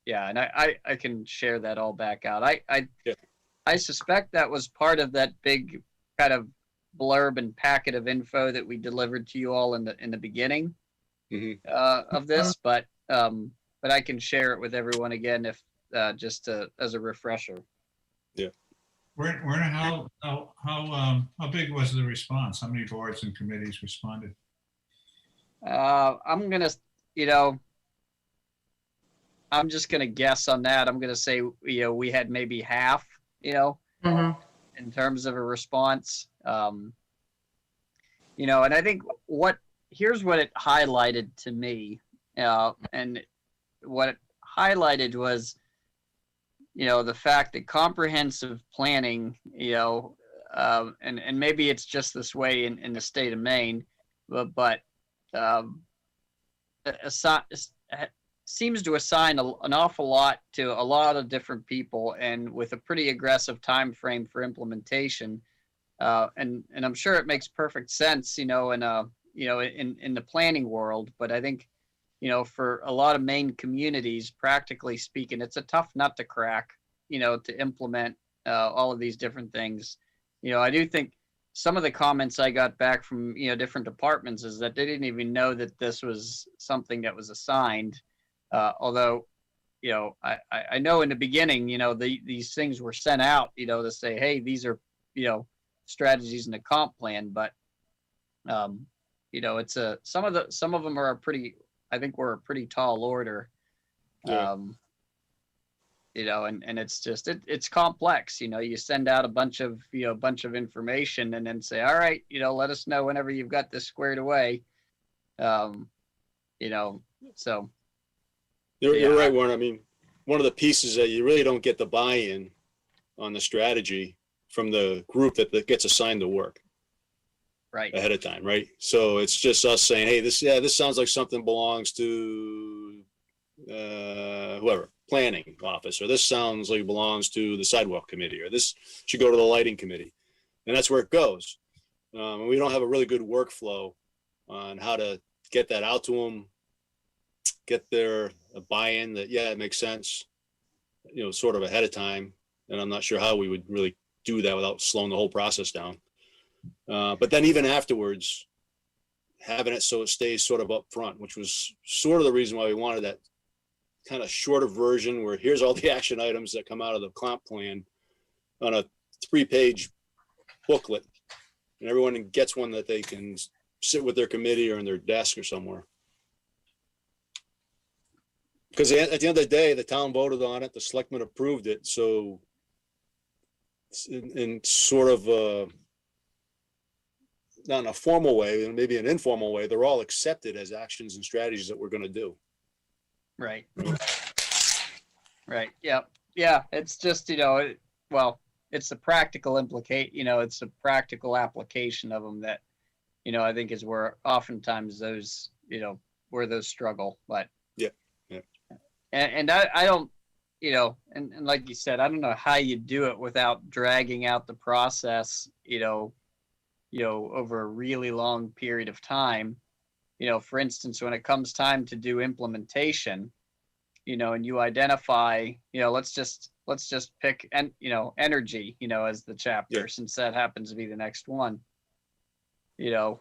S4: Yeah, and I can share that all back out. I suspect that was part of that big kind of blurb and packet of info that we delivered to you all in the beginning of this, but I can share it with everyone again if just as a refresher.
S1: Yeah.
S5: Werner, how big was the response? How many boards and committees responded?
S4: I'm just gonna guess on that. I'm gonna say we had maybe half,
S3: Mhm.
S4: in terms of a response. And I think here's what it highlighted to me, and what it highlighted was, the fact that comprehensive planning, and maybe it's just this way in the state of Maine, but seems to assign an awful lot to a lot of different people, and with a pretty aggressive time frame for implementation. And I'm sure it makes perfect sense, in the planning world. But I think, for a lot of Maine communities, practically speaking, it's a tough nut to crack, to implement all of these different things. I do think some of the comments I got back from, different departments is that they didn't even know that this was something that was assigned. Although, I know in the beginning, these things were sent out, to say, hey, these are, strategies in the comp plan. But, it's some of them are I think we're a pretty tall order.
S1: Yeah.
S4: And it's just, it's complex, you send out a bunch of information and then say, all right, let us know whenever you've got this squared away. So.
S1: You're right, Warren. I mean, one of the pieces that you really don't get the buy-in on the strategy from the group that gets assigned the work
S4: Right.
S1: ahead of time, right? So it's just us saying, hey, this sounds like something belongs to whoever, planning office, or this sounds like it belongs to the sidewalk committee, or this should go to the lighting committee. And that's where it goes. And we don't have a really good workflow on how to get that out to them, get their buy-in that, yeah, it makes sense, sort of ahead of time. And I'm not sure how we would really do that without slowing the whole process down. But then even afterwards, having it so it stays sort of up front, which was sort of the reason why we wanted that kind of shorter version where here's all the action items that come out of the comp plan on a 3-page booklet, and everyone gets one that they can sit with their committee or in their desk or somewhere. Because at the end of the day, the town voted on it, the selectmen approved it, so in sort of not in a formal way, maybe an informal way, they're all accepted as actions and strategies that we're going to do.
S4: Right. Right. Yeah. Yeah. It's just, well, it's the practical it's a practical application of them that, I think is where oftentimes those, where those struggle. But
S1: yeah. Yeah.
S4: And I don't, and like you said, I don't know how you do it without dragging out the process, over a really long period of time. For instance, when it comes time to do implementation, and you identify, let's just pick energy, as the chapter,
S1: Yeah.
S4: since that happens to be the next one. The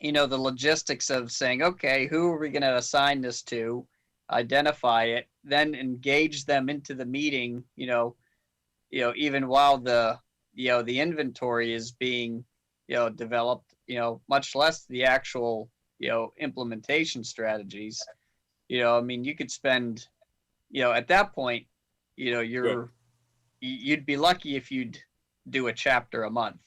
S4: logistics of saying, okay, who are we going to assign this to, identify it, then engage them into the meeting, even while the inventory is being, developed, much less the actual, implementation strategies. You could spend, at that point, you'd be lucky if you'd do a chapter a month,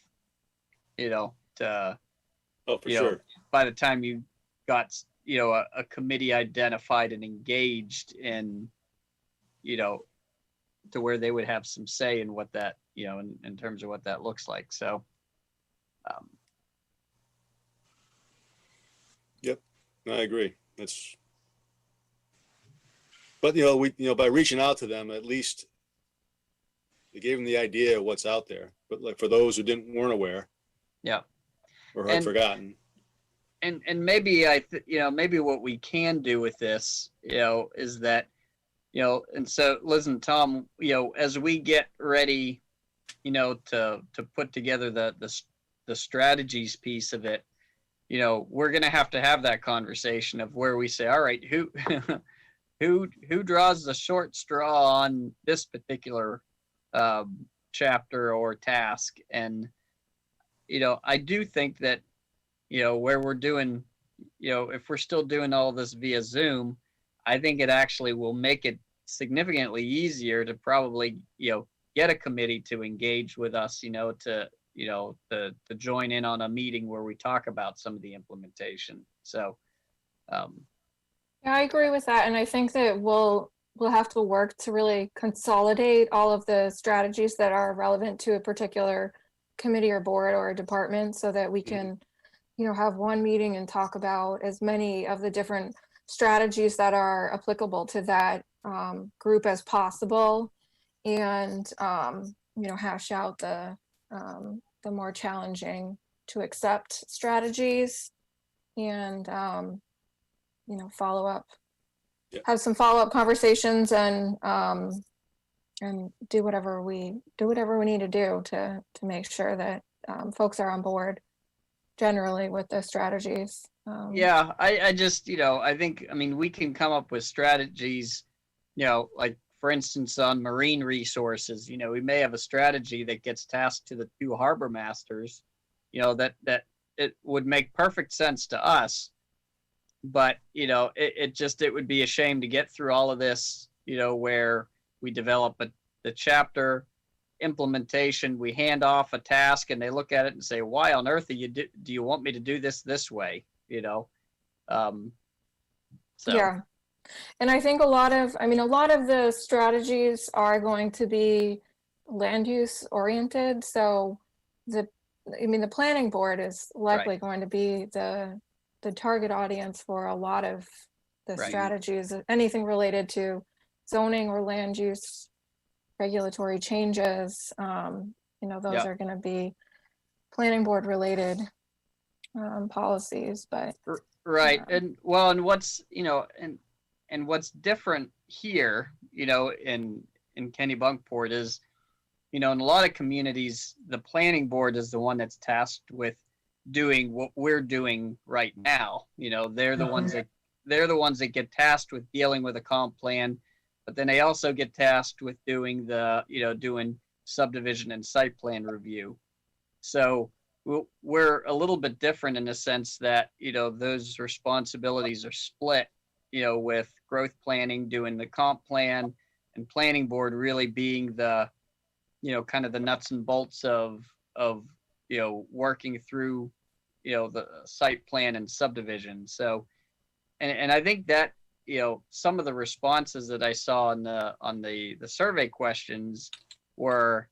S1: Oh, for sure.
S4: by the time you got, a committee identified and engaged in, to where they would have some say in what that, in terms of what that looks like. So,
S1: I agree. But by reaching out to them, at least it gave them the idea of what's out there. But like for those who weren't aware,
S4: yeah.
S1: or had
S4: And-
S1: forgotten,
S4: And maybe maybe what we can do with this, is that, and so Liz and Tom, as we get ready, to put together the strategies piece of it, we're going to have that conversation of where we say, all right, who draws the short straw on this particular chapter or task. And, I do think that, where we're doing, if we're still doing all this via Zoom, I think it actually will make it significantly easier to probably, get a committee to engage with us, to join in on a meeting where we talk about some of the implementation. So,
S6: Yeah, I agree with that. And I think that we'll have to work to really consolidate all of the strategies that are relevant to a particular committee or board or a department so that we can, have one meeting and talk about as many of the different strategies that are applicable to that group as possible, and hash out the more challenging to accept strategies, and follow up,
S1: Yeah.
S6: have some follow-up conversations, and do whatever we need to do to make sure that folks are on board generally with the strategies.
S4: yeah, I just, I think, we can come up with strategies, like for instance, on marine resources, we may have a strategy that gets tasked to the 2 harbor masters, that it would make perfect sense to us. But, it would be a shame to get through all of this, where we develop the chapter implementation, we hand off a task and they look at it and say, why on earth do you want me to do this way? So.
S6: Yeah. And I think a lot of the strategies are going to be land use oriented. So the planning board is likely going to be the target audience for a lot of the
S4: Right.
S6: strategies, anything related to zoning or land use regulatory changes. Those
S4: Yeah.
S6: are going to be planning board related policies, but
S4: Right.
S6: Yeah.
S4: And well, and what's, and what's different here, in Kennebunkport is, in a lot of communities, the planning board is the one that's tasked with doing what we're doing right now. They're the ones that get tasked with dealing with a comp plan, but then they also get tasked with doing doing subdivision and site plan review. So we're a little bit different in the sense that, those responsibilities are split, with growth planning doing the comp plan and planning board really being the, kind of the nuts and bolts of, working through, the site plan and subdivision. So, and I think that, some of the responses that I saw on the survey questions were,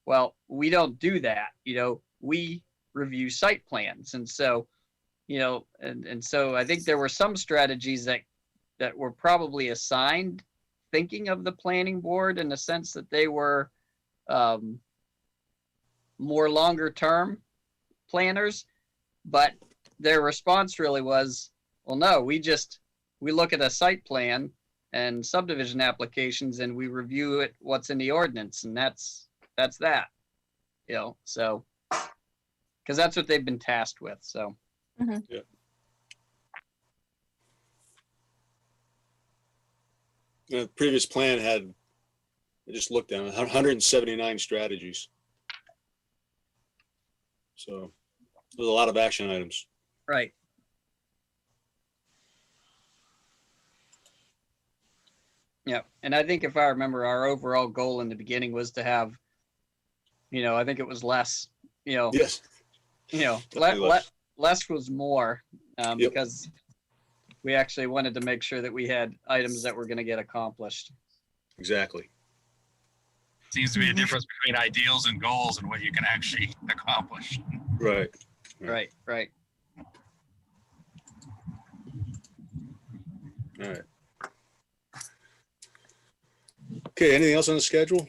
S4: well, we don't do that. We review site plans. And so, and so I think there were some strategies that were probably assigned thinking of the planning board in the sense that they were more longer term planners, but their response really was, well, no, we look at a site plan and subdivision applications and we review it, what's in the ordinance, and that's that, so, because that's what they've been tasked with, so.
S1: Yeah. The previous plan had, I just looked at it, 179 strategies. So there's a lot of action items.
S4: Right. Yeah, and I think if I remember, our overall goal in the beginning was to have, I think it was less,
S1: Yes. Definitely less.
S4: less was more,
S1: Yep.
S4: because we actually wanted to make sure that we had items that were going to get accomplished.
S1: Exactly.
S7: Seems to be a difference between ideals and goals and what you can actually accomplish.
S1: Right.
S4: Right.
S1: All right. Okay, anything else on the schedule?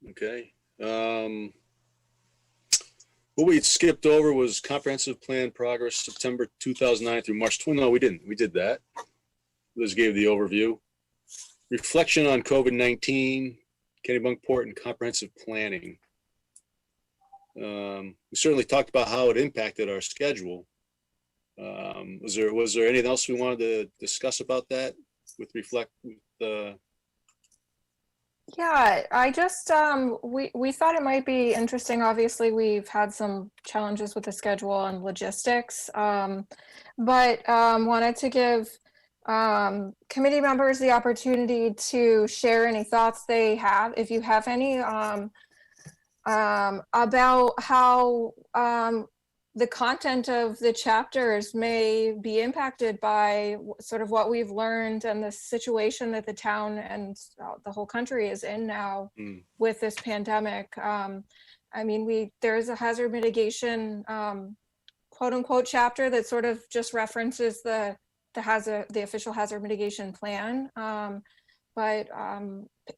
S1: Okay. What we had skipped over was comprehensive plan progress, September 2009 through March 20. No, we didn't. We did that. Liz gave the overview. Reflection on COVID-19, Kennebunkport, and comprehensive planning. We certainly talked about how it impacted our schedule. Was there anything else we wanted to discuss about that with
S6: yeah, I just, we thought it might be interesting. Obviously, we've had some challenges with the schedule and logistics, but wanted to give committee members the opportunity to share any thoughts they have, if you have any, about how the content of the chapters may be impacted by sort of what we've learned and the situation that the town and the whole country is in now with this pandemic. I mean, there's a hazard mitigation quote unquote chapter that sort of just references the official hazard mitigation plan. But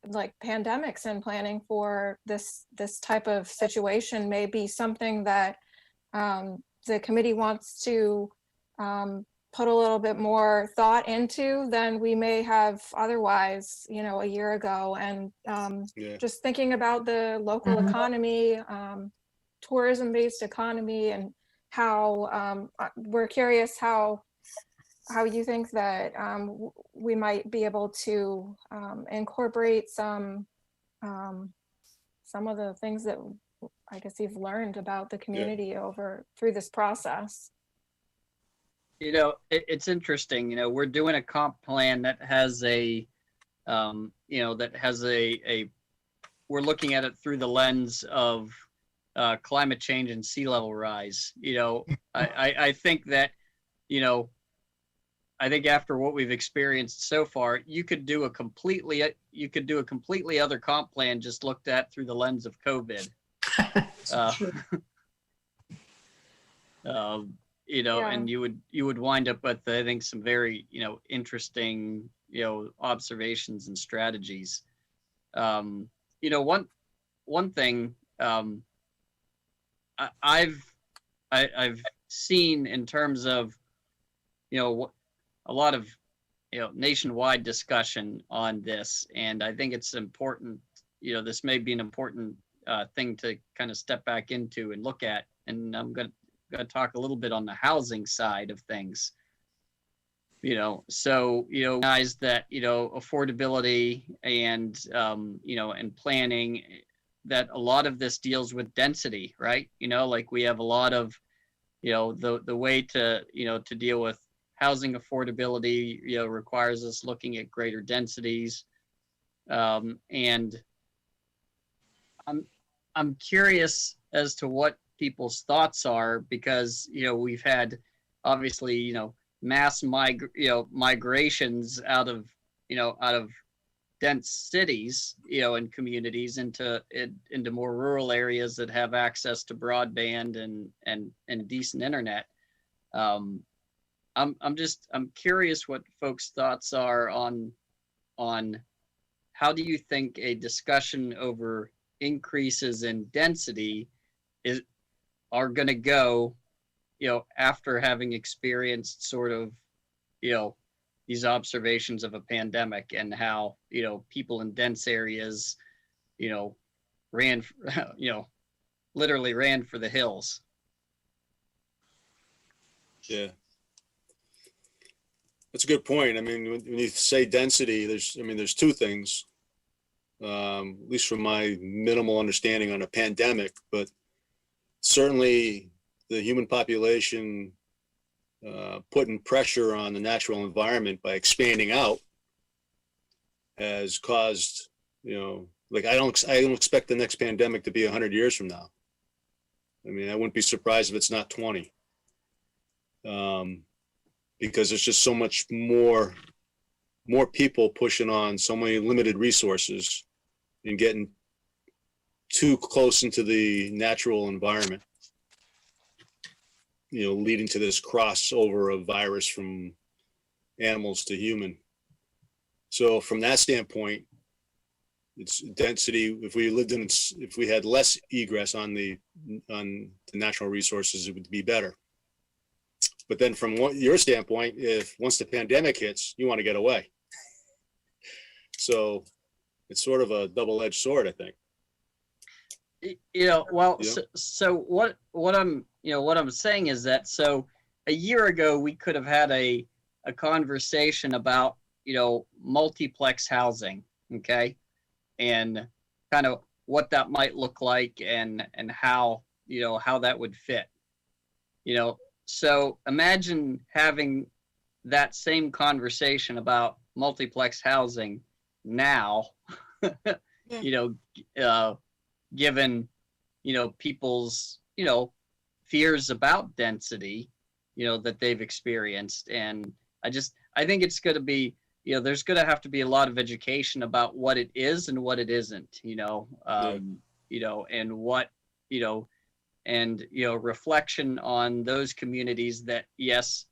S6: like pandemics and planning for this type of situation may be something that the committee wants to put a little bit more thought into than we may have otherwise, a year ago. And just thinking about the local economy, tourism-based economy, and how we're curious how you think that we might be able to incorporate some of the things that I guess you've learned about the community through this process.
S4: It's interesting, we're doing a comp plan that has we're looking at it through the lens of climate change and sea level rise. I think that, I think after what we've experienced so far, you could do a completely other comp plan just looked at through the lens of COVID. And you would wind up with, I think, some very, interesting, observations and strategies. One thing, um, I've seen in terms of, a lot of, nationwide discussion on this, and I think it's important, this may be an important thing to kind of step back into and look at. And I'm going to talk a little bit on the housing side of things. So, guys, that, affordability and, and planning, that a lot of this deals with density, right? Like we have a lot of, the way to, to deal with housing affordability, requires us looking at greater densities. And I'm curious as to what people's thoughts are, because, we've had obviously, mass migrations out of dense cities, and communities into more rural areas that have access to broadband and decent internet. I'm curious what folks' thoughts are on how do you think a discussion over increases in density are going to go, after having experienced sort of, these observations of a pandemic, and how, people in dense areas, ran, literally ran for the hills.
S1: Yeah. That's a good point. I mean, when you say density, there's two things, at least from my minimal understanding on a pandemic, but certainly the human population putting pressure on the natural environment by expanding out has caused, like I don't expect the next pandemic to be 100 years from now. I mean, I wouldn't be surprised if it's not 20. Because there's just so much more people pushing on so many limited resources and getting too close into the natural environment, leading to this crossover of virus from animals to human. So from that standpoint, it's density. If we had less egress on the natural resources, it would be better. But then from your standpoint, if once the pandemic hits, you want to get away. So it's sort of a double-edged sword, I think.
S4: Well,
S1: Yeah.
S4: So what I'm saying is that, so a year ago, we could have had a conversation about, multiplex housing, okay? And kind of what that might look like, and how, how that would fit, So imagine having that same conversation about multiplex housing now, given, people's, fears about density, that they've experienced. And I think it's going to be, there's going to have to be a lot of education about what it is and what it isn't, and what, and, reflection on those communities that, yes,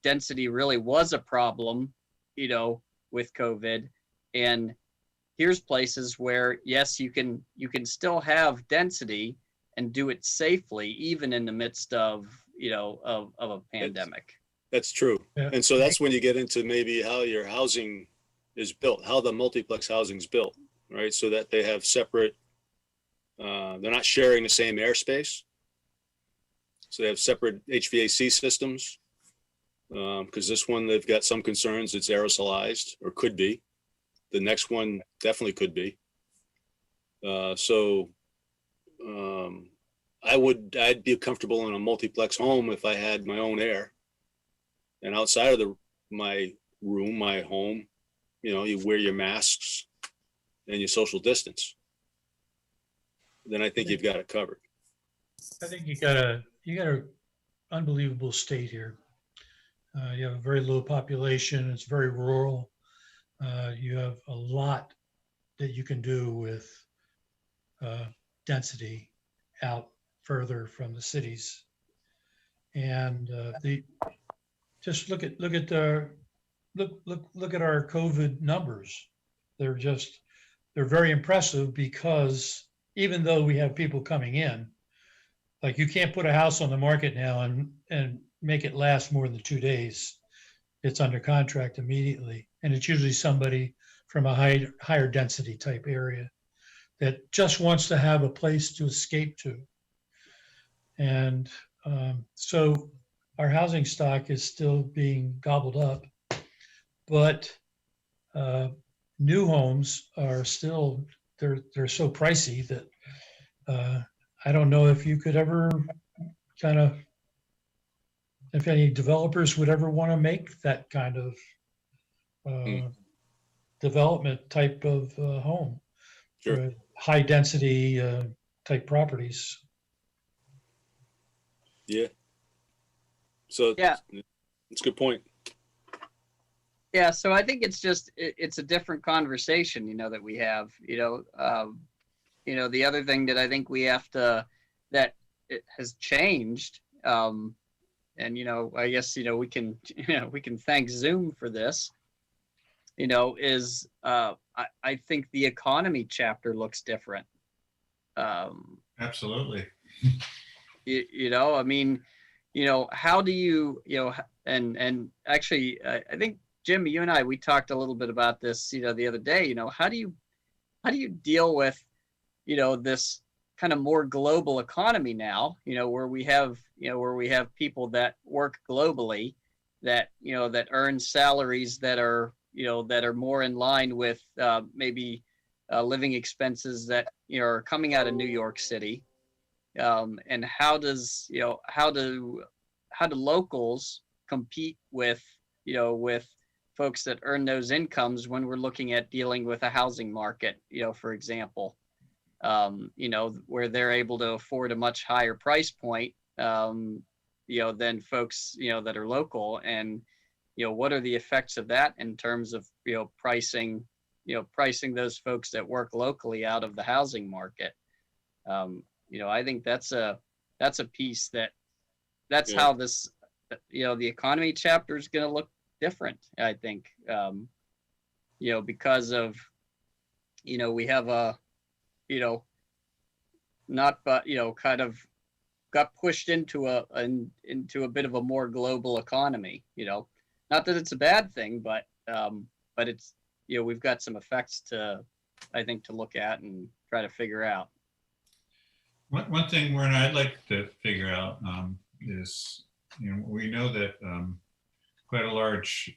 S4: density really was a problem, with COVID. And here's places where, yes, you can still have density and do it safely, even in the midst of, of a pandemic.
S1: That's true.
S2: Yeah.
S1: And so that's when you get into maybe how your housing is built, how the multiplex housing is built, right? So that they have separate, they're not sharing the same airspace. So they have separate HVAC systems, because this one, they've got some concerns it's aerosolized, or could be. The next one definitely could be. I'd be comfortable in a multiplex home if I had my own air. And outside of my room, my home, you wear your masks and your social distance. Then I think you've got it covered.
S2: I think you got a unbelievable state here. You have a very low population. It's very rural. You have a lot that you can do with density out further from the cities. And just look at our COVID numbers. They're very impressive because even though we have people coming in, like you can't put a house on the market now and make it last more than 2 days. It's under contract immediately. And it's usually somebody from a higher density type area that just wants to have a place to escape to. And so our housing stock is still being gobbled up, but new homes are still, they're so pricey that I don't know if you could ever kind of, if any developers would ever want to make that kind of development type of home.
S1: Sure.
S2: For high density type properties.
S1: Yeah. So
S4: Yeah.
S1: it's a good point.
S4: Yeah, so I think it's just it's a different conversation, that we have. The other thing that I think we have to that it has changed, and I guess we can we can thank Zoom for this. Is I think the economy chapter looks different.
S5: Absolutely.
S4: I mean, how do you and actually I think Jim, you and I, we talked a little bit about this, the other day. How do you deal with, this kind of more global economy now, where we have people that work globally, that that earn salaries that are more in line with maybe living expenses that are coming out of New York City, and how do locals compete with folks that earn those incomes when we're looking at dealing with a housing market, for example, where they're able to afford a much higher price point, than folks, that are local. And, what are the effects of that in terms of, pricing those folks that work locally out of the housing market? I think that's a piece that's how this, the economy chapter is going to look different, I think, because of, we have a, not, but, kind of got pushed into a bit of a more global economy, not that it's a bad thing, but it's, we've got some effects I think, to look at and try to figure out.
S5: One thing, Werner, I'd like to figure out is, we know that quite a large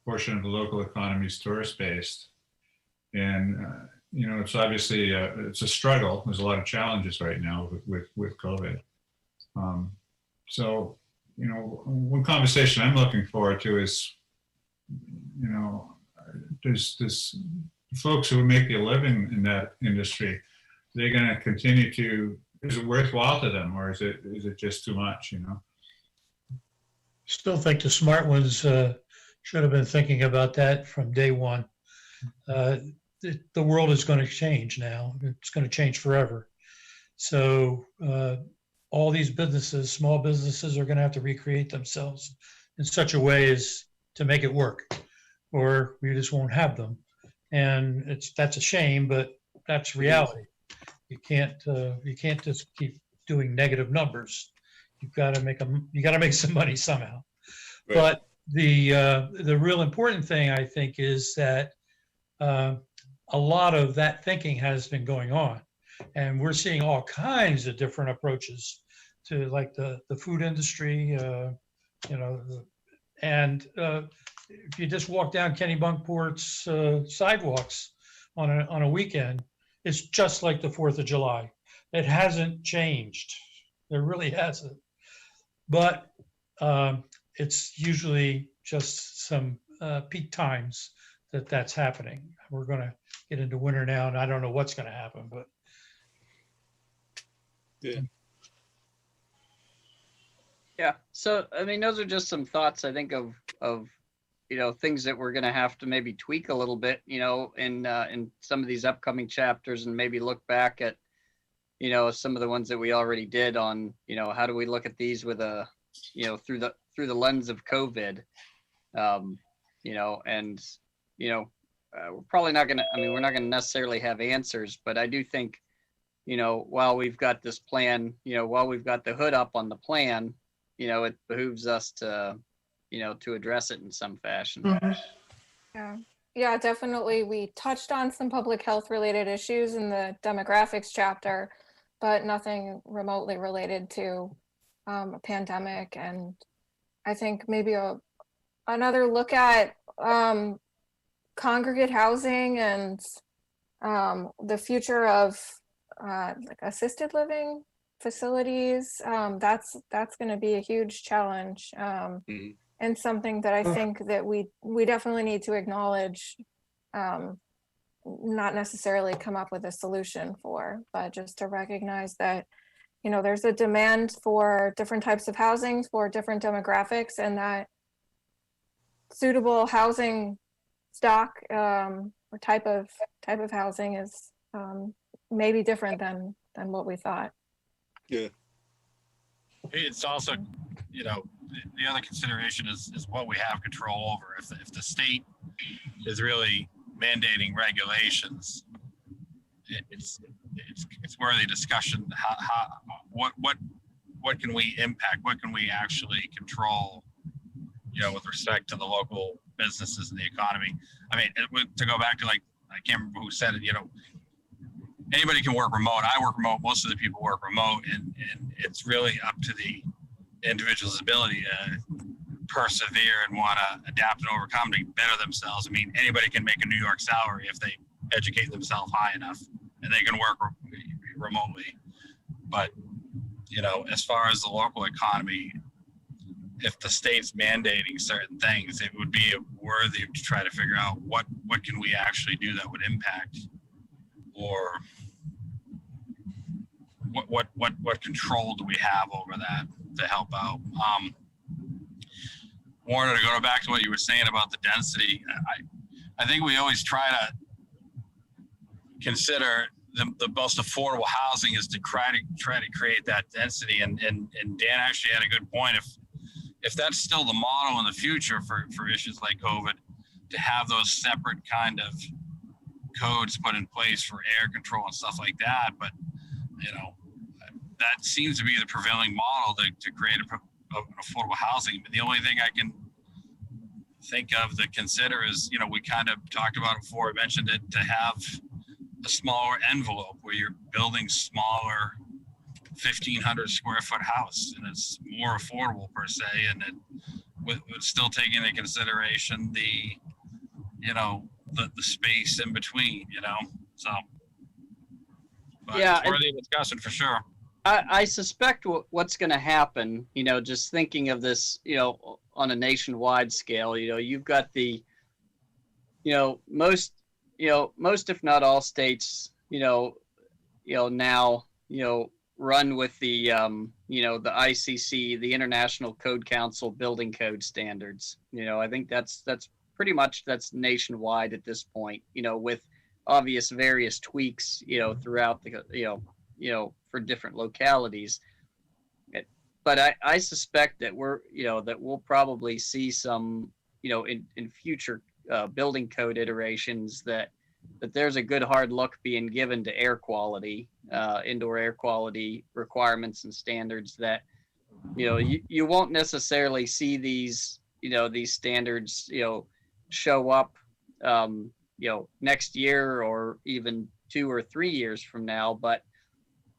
S5: portion of the local economy is tourist-based. And, it's obviously, it's a struggle. There's a lot of challenges right now with COVID. So, one conversation I'm looking forward to is, there's folks who make a living in that industry, they're going to continue to, is it worthwhile to them, or is it just too much,
S2: Still think the smart ones should have been thinking about that from day one. The world is going to change now. It's going to change forever. So all these businesses, small businesses, are going to have to recreate themselves in such a way as to make it work, or we just won't have them. And that's a shame, but that's reality. You can't just keep doing negative numbers. You've got to make them. You got to make some money somehow.
S1: Right.
S2: But the real important thing, I think, is that a lot of that thinking has been going on, and we're seeing all kinds of different approaches to, like, the food industry, and if you just walk down Kennebunkport's sidewalks on a weekend, it's just like the 4th of July. It hasn't changed. It really hasn't. But it's usually just some peak times that's happening. We're going to get into winter now, and I don't know what's going to happen, but.
S1: Yeah.
S4: Yeah. So, I mean, those are just some thoughts, I think, of things that we're going to have to maybe tweak a little bit, in some of these upcoming chapters, and maybe look back at, some of the ones that we already did on, how do we look at these with a, through the lens of COVID, and, we're probably not gonna, I mean, we're not gonna necessarily have answers, but I do think, while we've got this plan, while we've got the hood up on the plan, it behooves us to, to address it in some fashion.
S6: Yeah. Yeah, definitely. We touched on some public health related issues in the demographics chapter, but nothing remotely related to a pandemic. And I think maybe another look at congregate housing and the future of like assisted living facilities. That's going to be a huge challenge.
S1: Mhm.
S6: And something that I think that we definitely need to acknowledge, not necessarily come up with a solution for, but just to recognize that, there's a demand for different types of housing for different demographics, and that suitable housing stock or type of housing is maybe different than what we thought.
S1: Yeah.
S7: It's also, the other consideration is what we have control over. If the state is really mandating regulations, it's worthy discussion. What can we impact? What can we actually control? With respect to the local businesses and the economy. I mean, to go back to, like, I can't remember who said it. Anybody can work remote. I work remote. Most of the people work remote, and it's really up to the individual's ability to persevere and want to adapt and overcome to better themselves. I mean, anybody can make a New York salary if they educate themselves high enough, and they can work remotely. But, as far as the local economy, if the state's mandating certain things, it would be worthy to try to figure out what can we actually do that would impact, or what control do we have over that to help out. Warner, to go back to what you were saying about the density, I think we always try to consider the most affordable housing is to try to create that density. And Dan actually had a good point. If that's still the model in the future for issues like COVID, to have those separate kind of codes put in place for air control and stuff like that. But, that seems to be the prevailing model to create an affordable housing. But the only thing I can think of to consider is, we kind of talked about it before, I mentioned it, to have a smaller envelope where you're building smaller 1,500 square foot house, and it's more affordable per se, and it with still taking into consideration the space in between, so. But
S4: Yeah,
S7: it's worthy of discussion for sure.
S4: I suspect what's going to happen, just thinking of this, on a nationwide scale, you've got the, most if not all states, now, run with the, the ICC, the International Code Council building code standards. I think that's pretty much nationwide at this point, with obvious various tweaks, throughout the, for different localities. But I suspect that we'll probably see some, in future building code iterations that there's a good hard look being given to air quality, indoor air quality requirements and standards that, you won't necessarily see these, these standards, show up, next year or even 2 or 3 years from now. But,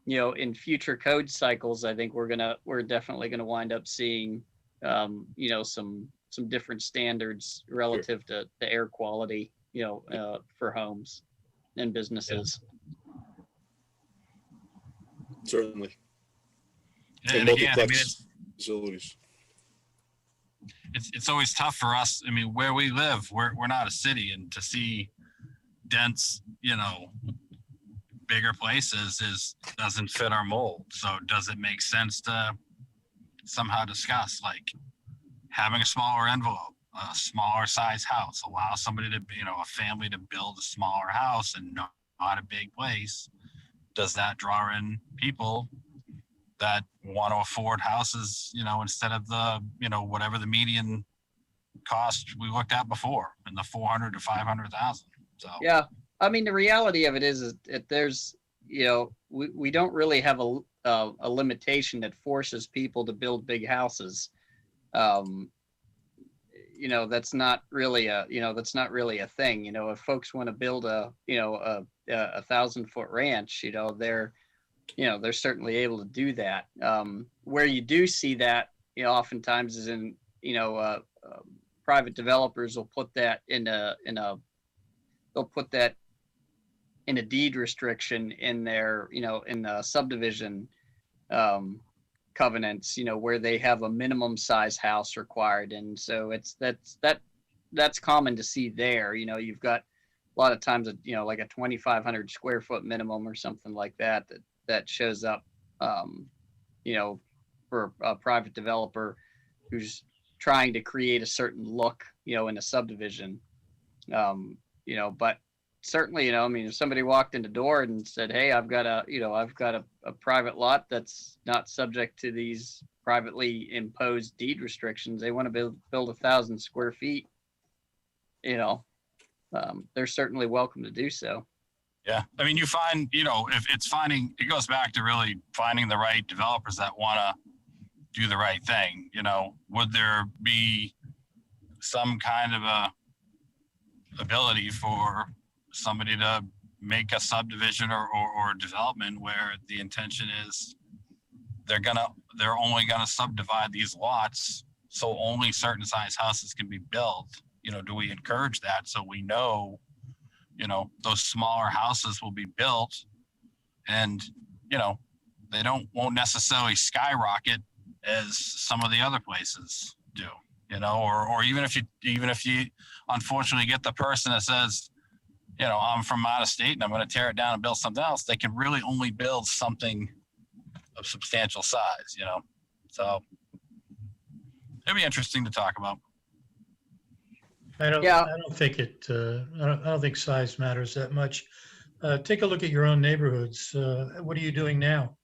S4: in future code cycles, I think we're definitely gonna wind up seeing, some different standards relative to the air quality, for homes and businesses.
S1: Certainly.
S7: And again, I mean,
S1: multiplex facilities.
S7: it's always tough for us. I mean, where we live, we're not a city, and to see dense, bigger places doesn't fit our mold. So does it make sense to somehow discuss, like, having a smaller envelope, a smaller size house, allow somebody to, a family to build a smaller house and not a big place? Does that draw in people that want to afford houses, instead of the, whatever the median cost we looked at before in the 400 to 500,000? So,
S4: Yeah, I mean, the reality of it is that there's, we don't really have a limitation that forces people to build big houses. Um, that's not really a thing. If folks want to build a 1,000-foot ranch, they're certainly able to do that. Where you do see that, oftentimes is in, private developers will put that they'll put that in a deed restriction in their, in the subdivision covenants, where they have a minimum size house required. And so that's common to see there. You've got a lot of times, like a 2,500 square foot minimum or something like that shows up, for a private developer who's trying to create a certain look, in a subdivision. But certainly, I mean, if somebody walked in the door and said, "Hey, I've got a private lot that's not subject to these privately imposed deed restrictions. They want to build 1,000 square feet." They're certainly welcome to do so.
S7: yeah, I mean, you find, if it's it goes back to really finding the right developers that want to do the right thing. Would there be some kind of a ability for somebody to make a subdivision or development where the intention is they're only gonna subdivide these lots so only certain size houses can be built? Do we encourage that so we know, those smaller houses will be built and, they won't necessarily skyrocket as some of the other places do, or even if you unfortunately get the person that says, I'm from out of state and I'm going to tear it down and build something else, they can really only build something of substantial size, so it'd be interesting to talk about.
S2: I don't,
S4: Yeah.
S2: I don't think I don't think size matters that much. Take a look at your own neighborhoods. What are you doing now?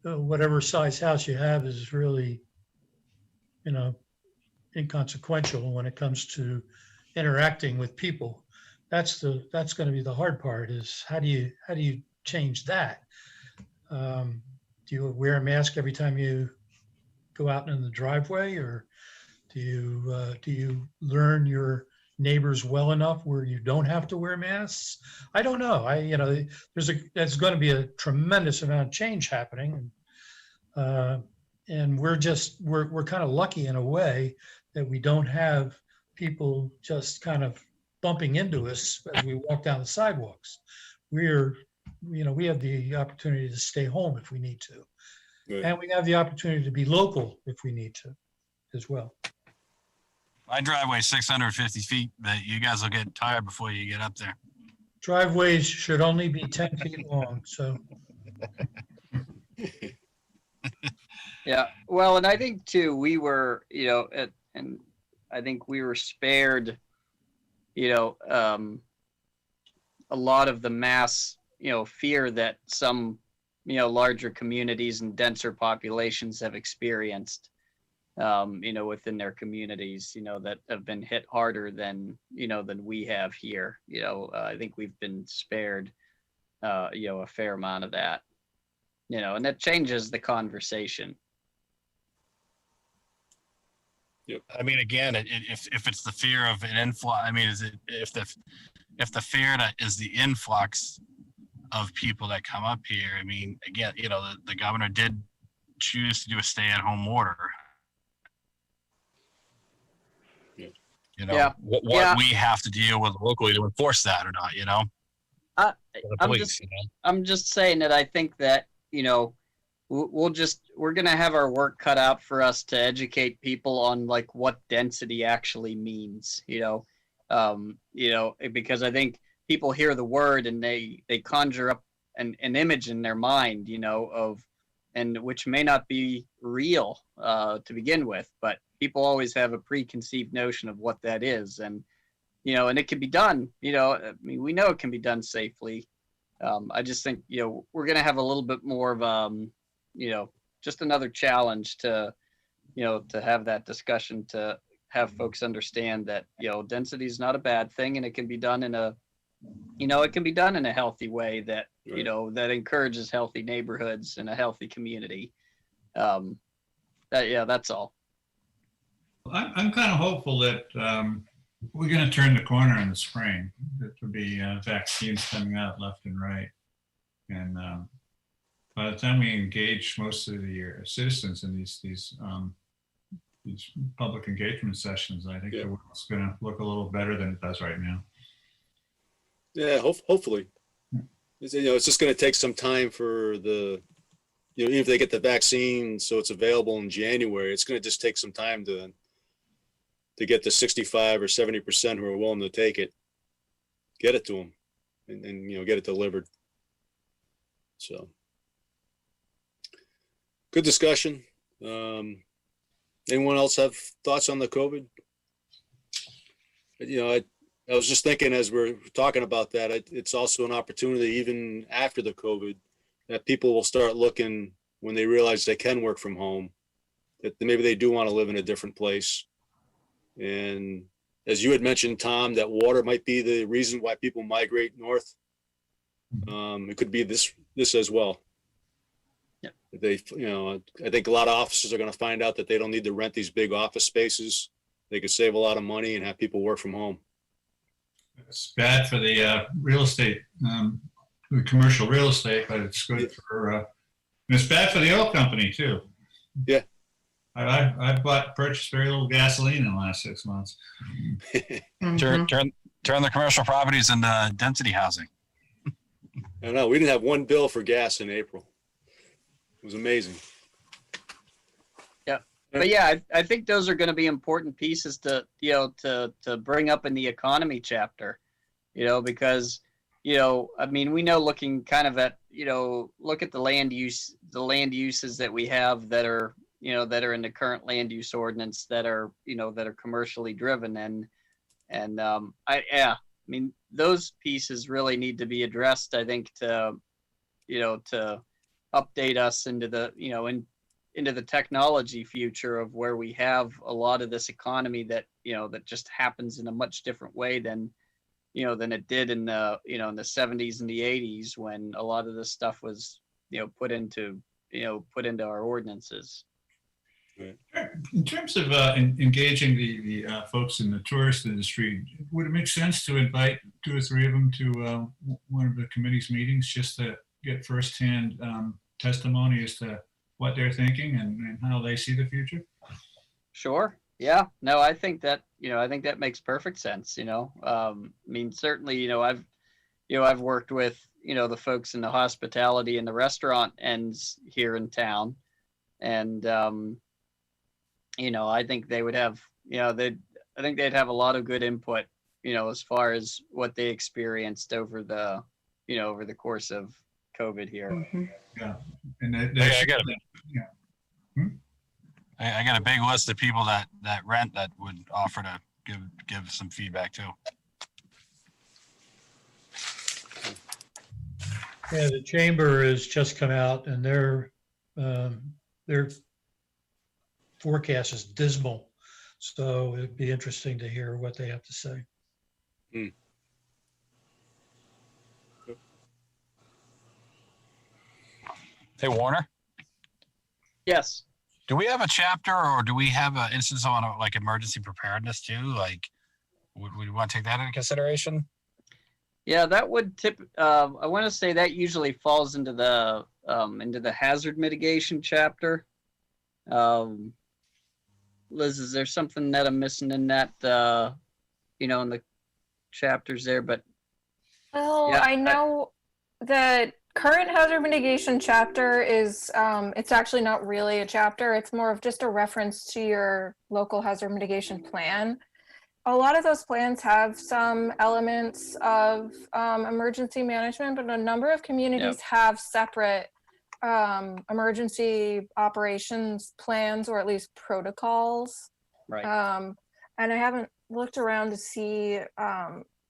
S2: Whatever size house you have is really, inconsequential when it comes to interacting with people. That's going to be the hard part, is how do you change that? Do you wear a mask every time you go out in the driveway, or do you learn your neighbors well enough where you don't have to wear masks? I don't know. There's going to be a tremendous amount of change happening. And we're kind of lucky in a way that we don't have people just kind of bumping into us as we walk down the sidewalks. We have the opportunity to stay home if we need to.
S1: Right.
S2: And we have the opportunity to be local if we need to as well.
S7: My driveway is 650 feet, but you guys will get tired before you get up there.
S2: Driveways should only be 10 feet long, so.
S4: Yeah, well, and I think too, we were, and I think we were spared, a lot of the mass, fear that some, larger communities and denser populations have experienced, within their communities, that have been hit harder than we have here. I think we've been spared, a fair amount of that, and that changes the conversation.
S7: I mean, again, if it's the fear of an influx, I mean, if the fear that is the influx of people that come up here, I mean, again, the governor did choose to do a stay-at-home order.
S1: Yeah.
S7: What
S4: Yeah.
S7: we have to deal with locally to enforce that or not, For the police,
S4: I'm just saying that I think that, we're going to have our work cut out for us to educate people on like what density actually means, because I think people hear the word and they conjure up an image in their mind, and which may not be real to begin with, but people always have a preconceived notion of what that is. And, and it can be done, I mean, we know it can be done safely. I just think, we're going to have a little bit more of, just another challenge to have that discussion, to have folks understand that, density is not a bad thing and it can be done in a it can be done in a healthy way that,
S1: Right.
S4: that encourages healthy neighborhoods and a healthy community. That's all.
S5: I'm kind of hopeful that we're going to turn the corner in the spring. There will be vaccines coming out left and right. And by the time we engage most of the citizens in these public engagement sessions, I think
S1: Yeah.
S5: the world's going to look a little better than it does right now.
S1: Yeah, hopefully. It's just going to take some time for even if they get the vaccine, so it's available in January, it's going to just take some time to get the 65 or 70% who are willing to take it, get it to them, and get it delivered. So, good discussion. Anyone else have thoughts on the COVID? I was just thinking as we're talking about that, it's also an opportunity even after the COVID that people will start looking when they realize they can work from home, that maybe they do want to live in a different place. And as you had mentioned, Tom, that water might be the reason why people migrate north. It could be this as well.
S4: Yep.
S1: I think a lot of offices are going to find out that they don't need to rent these big office spaces. They could save a lot of money and have people work from home.
S5: It's bad for the real estate, the commercial real estate, but it's good for, and it's bad for the oil company too.
S1: Yeah.
S5: I purchased very little gasoline in the last 6 months.
S3: Mhm.
S7: Turn the commercial properties into density housing.
S1: I know, we didn't have one bill for gas in April. It was amazing.
S4: But yeah, I think those are going to be important pieces to bring up in the economy chapter, because, we know looking kind of at, look at the land uses that we have that are in the current land use ordinance that are commercially driven. Those pieces really need to be addressed, I think, to update us into the, into the technology future of where we have a lot of this economy that that just happens in a much different way than it did in the in the 70s and the 80s when a lot of this stuff was put into our ordinances.
S5: In terms of engaging the folks in the tourist industry, would it make sense to invite 2 or 3 of them to one of the committee's meetings just to get firsthand testimony as to what they're thinking and how they see the future?
S4: Sure. Yeah. No, I think that makes perfect sense. Certainly, I've worked with, the folks in the hospitality and the restaurant ends here in town. And, I think they would have, I think they'd have a lot of good input, as far as what they experienced over the course of COVID here.
S3: Mhm.
S5: Yeah. And
S7: I got a big list of people that rent that would offer to give some feedback too.
S2: Yeah, the chamber has just come out and their forecast is dismal. So it'd be interesting to hear what they have to say.
S7: Hey, Warner,
S4: Yes.
S7: do we have a chapter or do we have an instance on like emergency preparedness too? Like, would we want to take that into consideration?
S4: Yeah, that would I want to say that usually falls into the hazard mitigation chapter. Liz, is there something that I'm missing in that, in the chapters there? But
S6: Well,
S4: Yeah,
S6: I know that current hazard mitigation chapter is, it's actually not really a chapter. It's more of just a reference to your local hazard mitigation plan. A lot of those plans have some elements of emergency management, but a number of communities have separate emergency operations plans, or at least protocols.
S4: right.
S6: And I haven't looked around to see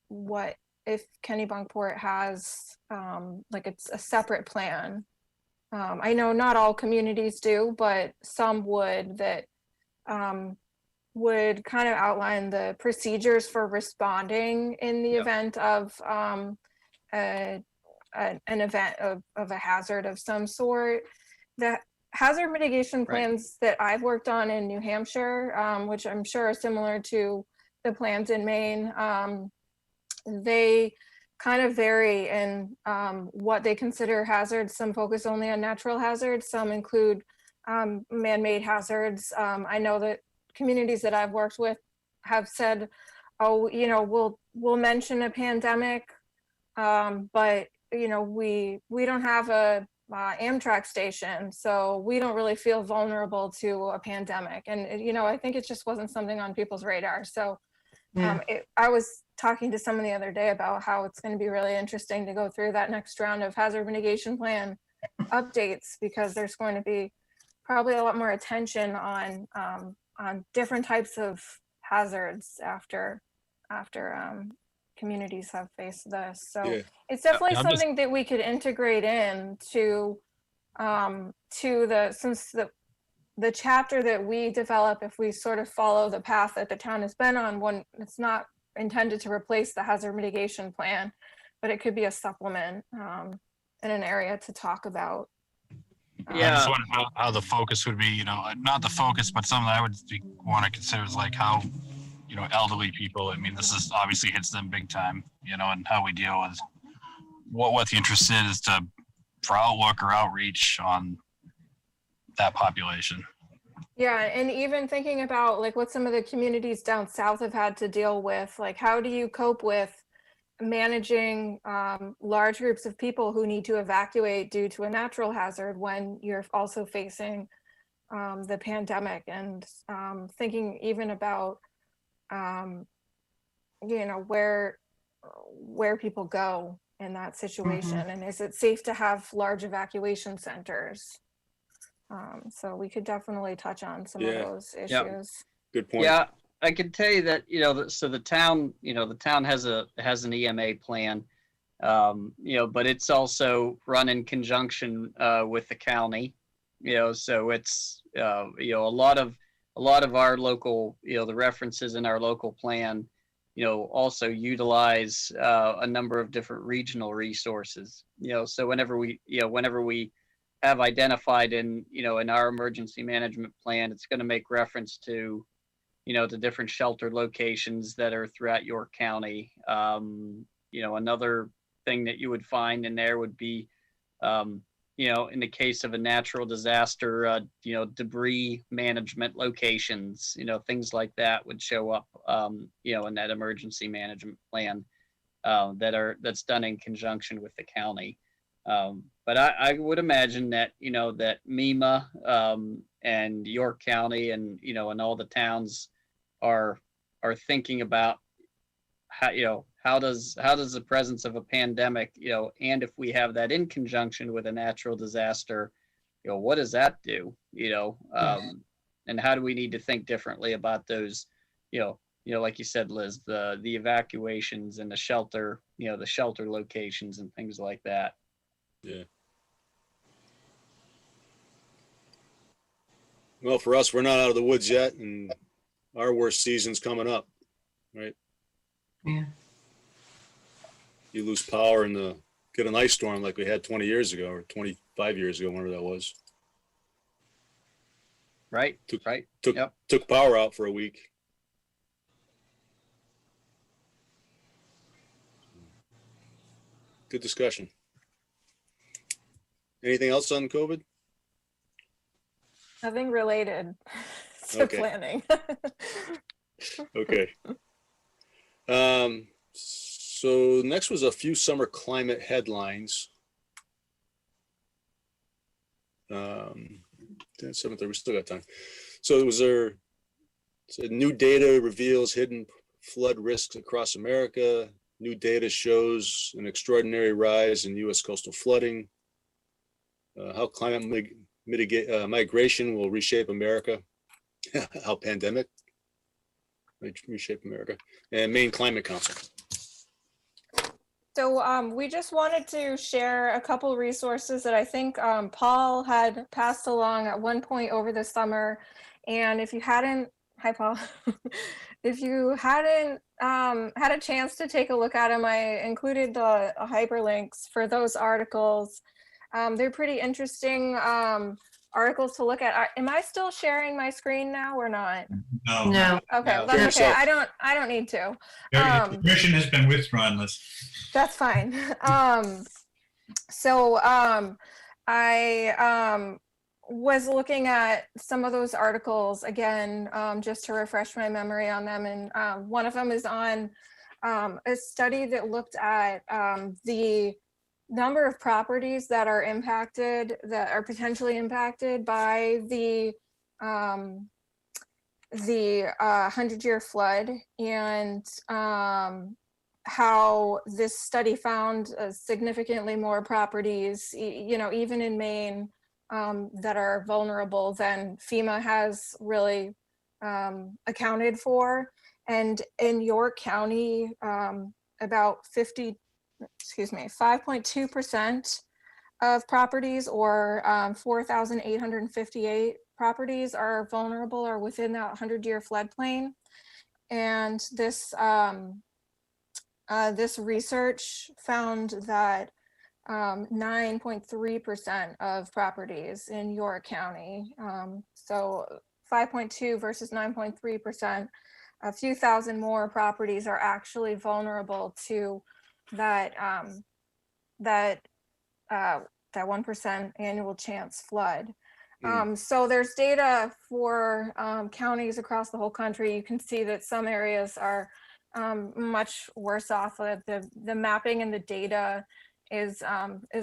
S6: what if Kennebunkport has like it's a separate plan. I know not all communities do, but some would that would kind of outline the procedures for responding in the
S4: Yep.
S6: event of an event of a hazard of some sort. The hazard mitigation
S4: Right.
S6: plans that I've worked on in New Hampshire, which I'm sure are similar to the plans in Maine, they kind of vary in what they consider hazards. Some focus only on natural hazards, some include man-made hazards. I know that communities that I've worked with have said, oh, you know, we'll mention a pandemic, but you know, we don't have a Amtrak station, so we don't really feel vulnerable to a pandemic. And you know, I think it just wasn't something on people's radar. So
S3: Yeah.
S6: I was talking to someone the other day about how it's going to be really interesting to go through that next round of hazard mitigation plan updates, because there's going to be probably a lot more attention on different types of hazards after communities have faced this. So
S1: Yeah.
S6: it's definitely
S7: Yeah, I'm just-
S6: something that we could integrate in to since the chapter that we develop, if we sort of follow the path that the town has been on, one, it's not intended to replace the hazard mitigation plan, but it could be a supplement in an area to talk about.
S7: I
S4: Yeah.
S7: just wonder how the focus would be, you know, not the focus, but something I would want to consider is like how, you know, elderly people, I mean, this is obviously hits them big time, you know, and how we deal with what the interest is for outlook or outreach on that population.
S6: Yeah, and even thinking about like what some of the communities down south have had to deal with, like how do you cope with managing large groups of people who need to evacuate due to a natural hazard when you're also facing the pandemic, and thinking even about you know, where people go in that situation, and is it safe to have large evacuation centers? So we could definitely touch on some of
S1: Yeah.
S6: those issues.
S4: Yep.
S1: Good point.
S4: Yeah, I can tell you that, you know, so the town, you know, the town has an EMA plan, you know, but it's also run in conjunction with the county, you know, so it's, you know, a lot of our local, you know, the references in our local plan, you know, also utilize a number of different regional resources, you know, so whenever we have identified in, you know, in our emergency management plan, it's going to make reference to, you know, the different shelter locations that are throughout York County. You know, another thing that you would find in there would be, you know, in the case of a natural disaster, you know, debris management locations, you know, things like that would show up, you know, in that emergency management plan that's done in conjunction with the county. But I would imagine that, you know, that MEMA and York County and, you know, and all the towns are thinking about how, you know, how does the presence of a pandemic, you know, and if we have that in conjunction with a natural disaster, you know, what does that do, you know, and how do we need to think differently about those, you know, like you said, Liz, the evacuations and the shelter, you know, the shelter locations and things like that.
S1: Yeah. Well, for us, we're not out of the woods yet, and our worst season's coming up, right?
S3: Yeah.
S1: You lose power and get an ice storm like we had 20 years ago or 25 years ago, whenever that was.
S4: Right.
S1: Took-
S4: Right.
S1: Took power out for a week. Good discussion. Anything else on COVID?
S6: Nothing related to
S1: Okay.
S6: planning.
S1: Okay. So next was a few summer climate headlines. 7:30, we still got time. So it was said new data reveals hidden flood risks across America. New data shows an extraordinary rise in U.S. coastal flooding. How climate migration will reshape America. How pandemic might reshape America. And Maine Climate Council.
S6: So we just wanted to share a couple resources that I think Paul had passed along at one point over the summer. And if you hadn't Hi, Paul. If you hadn't had a chance to take a look at them, I included the hyperlinks for those articles. They're pretty interesting articles to look at. Am I still sharing my screen now or not?
S5: No.
S3: No,
S6: Okay,
S4: No.
S6: well, that's
S1: Sure,
S6: okay.
S1: yourself.
S6: I don't need to.
S5: The permission has been withdrawn, Liz.
S6: That's fine. So I was looking at some of those articles again, just to refresh my memory on them. And one of them is on a study that looked at the number of properties that are impacted, that are potentially impacted by the 100-year flood, and how this study found significantly more properties, even in Maine, that are vulnerable than FEMA has really accounted for. And in York County, about 5.2% of properties, or 4,858 properties, are vulnerable or within that 100-year floodplain. And this this research found that 9.3% of properties in York County, so 5.2 versus 9.3%, a few thousand more properties are actually vulnerable to that that 1% annual chance flood. So there's data for counties across the whole country. You can see that some areas are much worse off. The mapping and the data is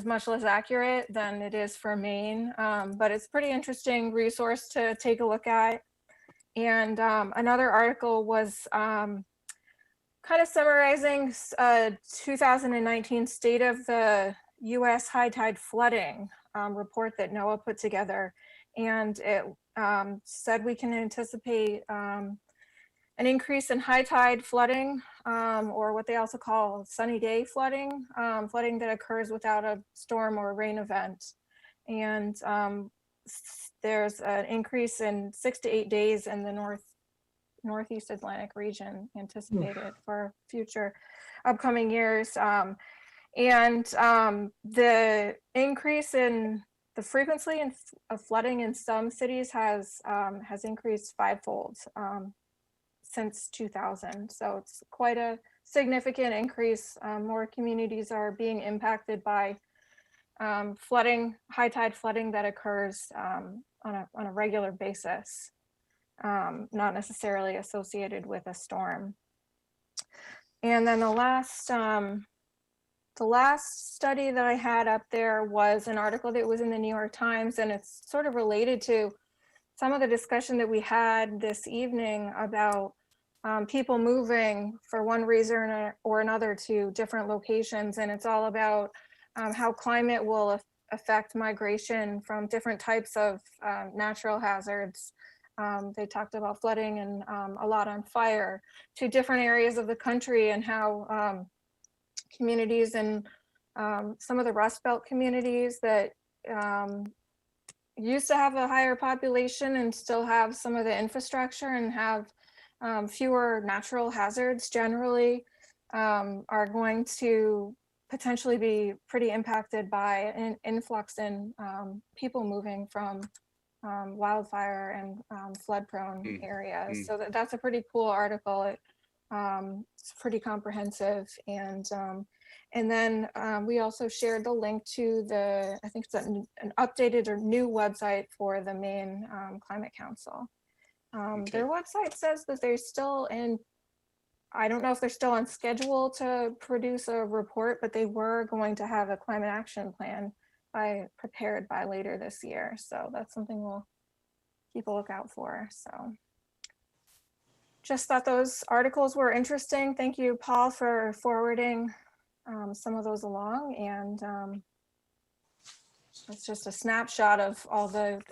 S6: much less accurate than it is for Maine, but it's a pretty interesting resource to take a look at. And another article was kind of summarizing 2019 State of the U.S. High Tide Flooding report that NOAA put together. And it said we can anticipate an increase in high tide flooding, or what they also call sunny day flooding, flooding that occurs without a storm or rain event. And there's an increase in 6 to 8 days in the Northeast Atlantic region anticipated for future upcoming years. And the increase in the frequency of flooding in some cities has increased fivefold since 2000. So it's quite a significant increase. More communities are being impacted by flooding, high tide flooding that occurs on a regular basis, not necessarily associated with a storm. And then the last study that I had up there was an article that was in the New York Times, and it's sort of related to some of the discussion that we had this evening about people moving for one reason or another to different locations. And it's all about how climate will affect migration from different types of natural hazards. They talked about flooding and a lot on fire, to different areas of the country, and how communities and some of the Rust Belt communities that used to have a higher population and still have some of the infrastructure and have fewer natural hazards generally, are going to potentially be pretty impacted by an influx in people moving from wildfire and flood prone areas. So that's a pretty cool article. It's pretty comprehensive. And then we also shared the link to I think it's an updated or new website for the Maine Climate Council. Their website says that they're still I don't know if they're still on schedule to produce a report, but they were going to have a climate action plan prepared by later this year. So that's something we'll keep a lookout for. So just thought those articles were interesting. Thank you, Paul, for forwarding some of those along. And it's just a snapshot of all the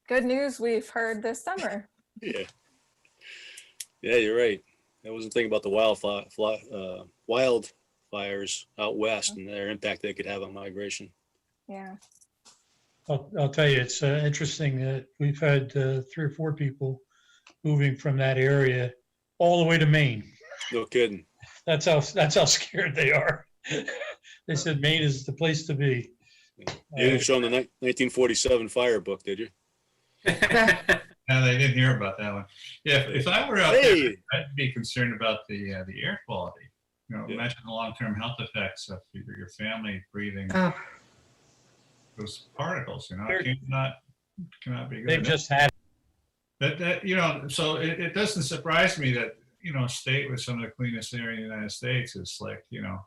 S6: good news we've heard this summer.
S1: Yeah. Yeah, you're right. I wasn't thinking about the wildfires out west and their impact they could have on migration.
S6: Yeah.
S2: I'll tell you, it's interesting that we've had 3 or 4 people moving from that area all the way to Maine.
S1: No kidding.
S2: That's how scared they are. They said Maine is the place to be.
S1: You didn't show them the 1947 fire book, did you?
S5: No, they didn't hear about that one. Yeah, if I were out there,
S1: Hey,
S5: I'd be concerned about the air quality. You know,
S1: Yeah.
S5: imagine the long-term health effects of your family breathing
S3: Oh,
S5: those particles. You know,
S2: They're-
S5: it cannot be
S2: They've
S5: good.
S2: just had,
S5: That you know, so it doesn't surprise me that, you know, a state with some of the cleanest air in the United States is like, you know,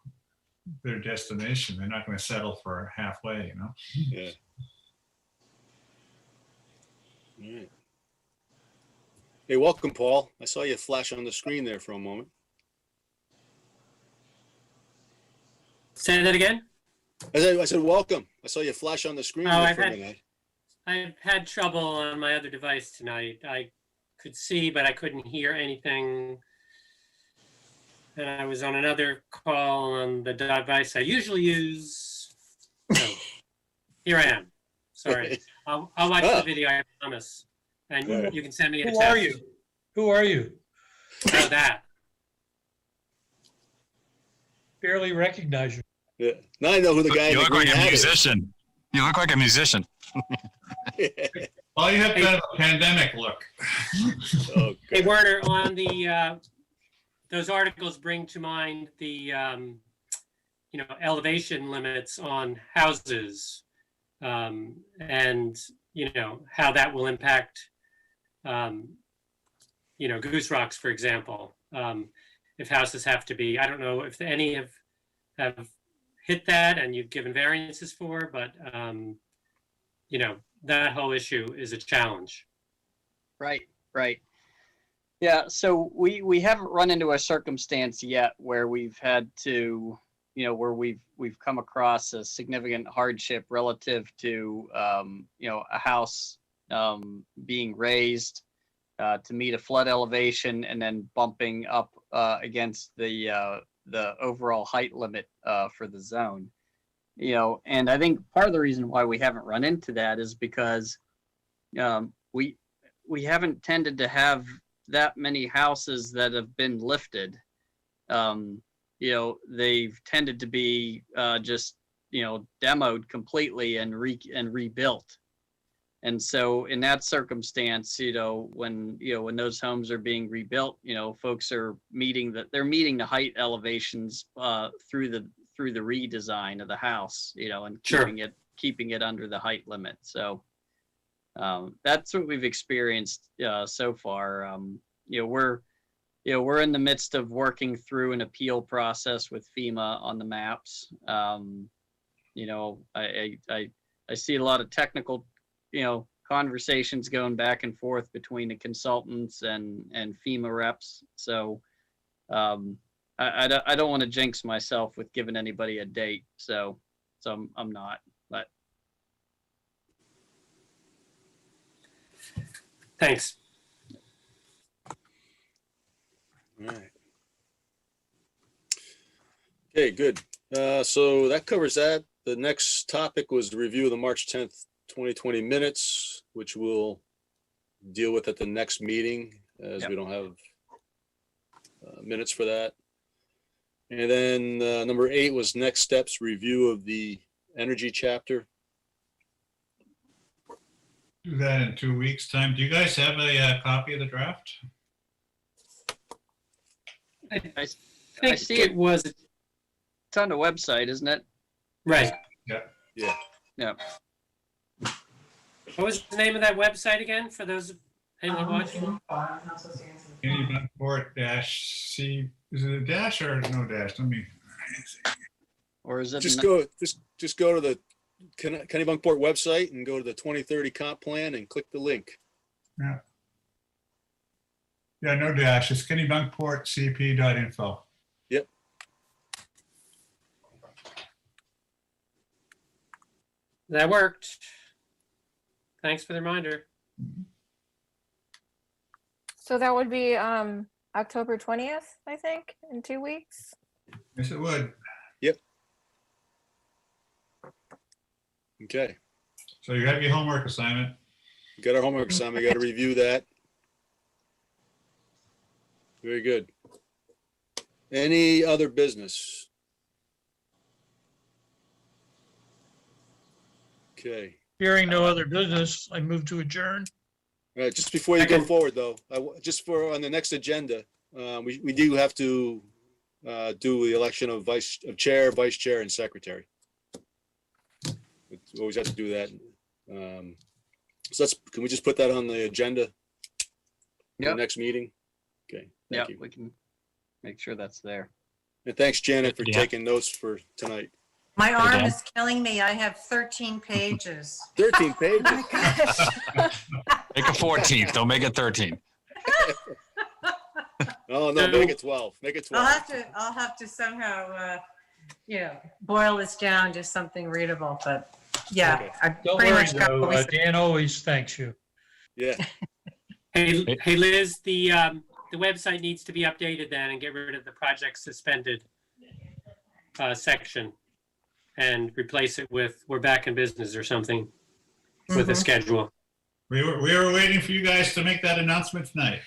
S5: their destination. They're not going to settle for halfway. You know.
S1: yeah. All right. Hey, welcome, Paul. I saw you flash on the screen there for a moment.
S8: Say that again?
S1: I said, welcome. I saw you flash on the screen
S8: Oh,
S1: there
S8: I've
S1: for a
S8: had-
S1: minute.
S8: I've had trouble on my other device tonight. I could see, but I couldn't hear anything. And I was on another call on the device I usually use. So here I am. Sorry. I'll watch
S1: Ah.
S8: the video, I promise. And
S1: Right.
S8: you can send me a
S2: who
S8: text.
S2: are you? Who are you?
S8: Oh, that.
S2: Barely recognize you.
S1: Yeah. Now I know who the guy in
S7: You
S1: the
S7: look
S1: green
S7: like a
S1: hat is.
S7: musician. You look like a musician.
S5: Well, you have kind of a pandemic look.
S1: Oh,
S8: Hey,
S1: God.
S8: Werner, on the, those articles bring to mind the, elevation limits on houses. And, how that will impact, goose rocks, for example. If houses have to be, I don't know if any have hit that and you've given variances for, but, that whole issue is a challenge.
S4: Right, right. Yeah, so we haven't run into a circumstance yet where we've had to, where we've come across a significant hardship relative to, a house being raised to meet a flood elevation and then bumping up against the overall height limit for the zone. And I think part of the reason why we haven't run into that is because we haven't tended to have that many houses that have been lifted. They've tended to be just demoed completely and rebuilt. And so in that circumstance, when those homes are being rebuilt, folks are meeting the height elevations through the redesign of the house, and
S8: Sure.
S4: keeping it under the height limit. So that's what we've experienced so far. We're in the midst of working through an appeal process with FEMA on the maps. I see a lot of technical, conversations going back and forth between the consultants and FEMA reps. So I don't want to jinx myself with giving anybody a date. So I'm not, but.
S8: Thanks.
S1: All right. Okay, good. So that covers that. The next topic was the review of the March 10th, 2020 minutes, which we'll deal with at the next meeting as
S4: Yep.
S1: we don't have minutes for that. And then number 8 was next steps, review of the energy chapter.
S5: Do that in 2 weeks' time. Do you guys have a copy of the draft?
S4: I
S8: think
S4: see
S8: it was,
S4: It's on the website, isn't it?
S8: right.
S1: Yeah.
S4: Yeah.
S8: What was the name of that website again for those anyone watching?
S5: Kennebunkport -C. Is it a dash or no dash? Let me.
S4: Or is it?
S1: Just go to the Kennebunkport website and go to the 2030 comp plan and click the link.
S5: Yeah, no dash. It's kennebunkportcp.info.
S8: That worked. Thanks for the reminder.
S6: So that would be October 20th, I think, in 2 weeks.
S5: Yes, it would.
S1: Okay.
S5: So you have your homework assignment.
S1: We got our homework assignment. We got to review that. Very good. Any other business? Okay.
S2: Hearing no other business, I move to adjourn.
S1: All right, just before you go
S8: Second.
S1: forward, though, just for on the next agenda, we do have to do the election of chair, vice chair, and secretary. We always have to do that. So can we just put that on the agenda? For the
S4: Yep.
S1: next meeting? Okay,
S4: Yeah,
S1: thank you.
S4: we can make sure that's there.
S1: And thanks, Janet, for
S7: Yeah.
S1: taking notes for tonight.
S3: My arm
S7: Dan?
S3: is killing me. I have 13 pages.
S1: 13 pages.
S3: Oh my gosh.
S7: Make it 14th, don't make it 13.
S1: Oh, no, make it 12. Make it 12.
S3: I'll have to somehow, boil this down to something readable, but yeah,
S1: Okay.
S3: I
S2: Don't
S3: pretty
S2: worry,
S3: much got
S2: though,
S3: what we said.
S2: Dan always thanks you.
S1: Yeah,
S8: Hey Liz, the website needs to be updated then and get rid of the project suspended section and replace it with "we're back in business" or something with a
S3: Mhm.
S8: schedule.
S5: We were waiting for you guys to make that announcement tonight.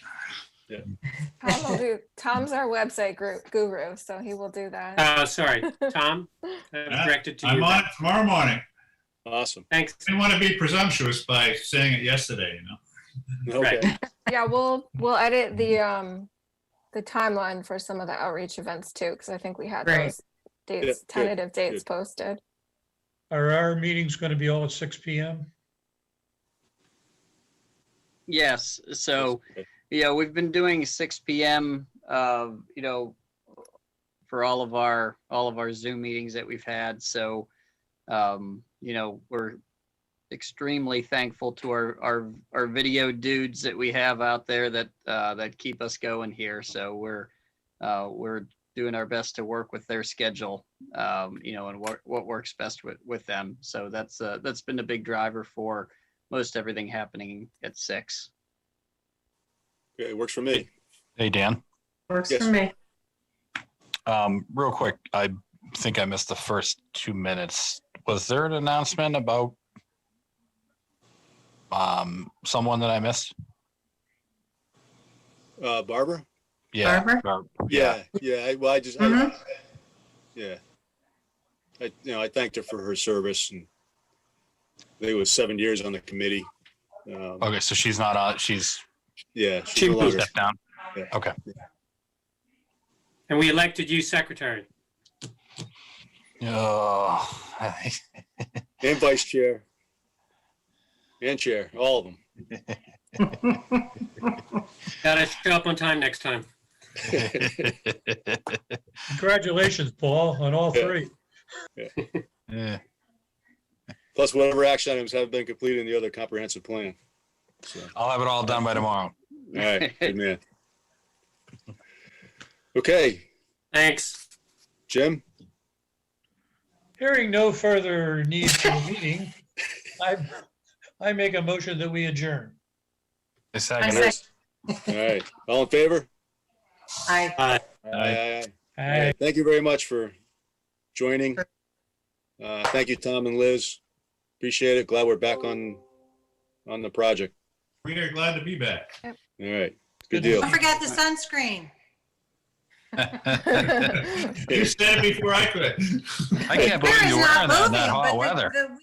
S6: Tom's our website guru, so he will do that.
S8: Sorry, Tom, that was directed to
S5: I'm
S8: you.
S5: on it tomorrow morning.
S1: awesome.
S8: Thanks.
S5: Didn't want to be presumptuous by saying it yesterday, you know?
S1: Okay,
S6: Yeah, we'll edit the timeline for some of the outreach events too, because I think we had
S3: Great.
S6: those dates,
S1: Yeah, good,
S6: tentative dates
S1: good.
S6: posted.
S2: Are our meetings going to be all at 6 PM?
S4: Yes, so, we've been doing 6 PM, for all of our Zoom meetings that we've had. So, we're extremely thankful to our video dudes that we have out there that keep us going here. So we're doing our best to work with their schedule, and what works best with them. So that's been a big driver for most everything happening at 6.
S1: okay, works for me.
S7: Hey, Dan,
S3: Works
S1: Yes.
S3: for me.
S7: real quick, I think I missed the first 2 minutes. Was there an announcement about someone that I missed?
S1: Barbara?
S7: Yeah.
S3: Barbara?
S1: Yeah.
S3: Mhm.
S1: Yeah. I thanked her for her service, and I think it was 7 years on the committee.
S7: Okay, so she's not on, she's
S1: Yeah,
S8: She
S1: no longer-
S7: stepped down.
S1: Yeah.
S7: Okay.
S8: And we elected you secretary.
S7: Oh,
S1: and vice chair. And chair, all of them.
S8: Gotta show up on time next time.
S2: Congratulations, Paul, on all
S1: Yeah.
S2: three.
S7: Yeah.
S1: Plus whatever action items have been completed in the other comprehensive plan. So, all
S7: I'll have it all done by tomorrow.
S1: right, good man. Okay,
S8: Thanks.
S1: Jim?
S2: Hearing no further need for a meeting, I make a motion that we adjourn.
S7: A
S3: I
S7: second.
S3: say-
S1: All right, all in favor?
S3: I
S1: Aye. All right, thank you very much for joining. Thank you, Tom and Liz. Appreciate it. Glad we're back on the project.
S5: We are glad to be back.
S1: All right, good deal.
S3: don't forget the sunscreen.
S5: You said it before I could.
S7: I can't believe
S3: There is
S7: you're
S3: not
S7: wearing that in
S3: moving,
S7: that hot
S3: but
S7: weather.
S3: the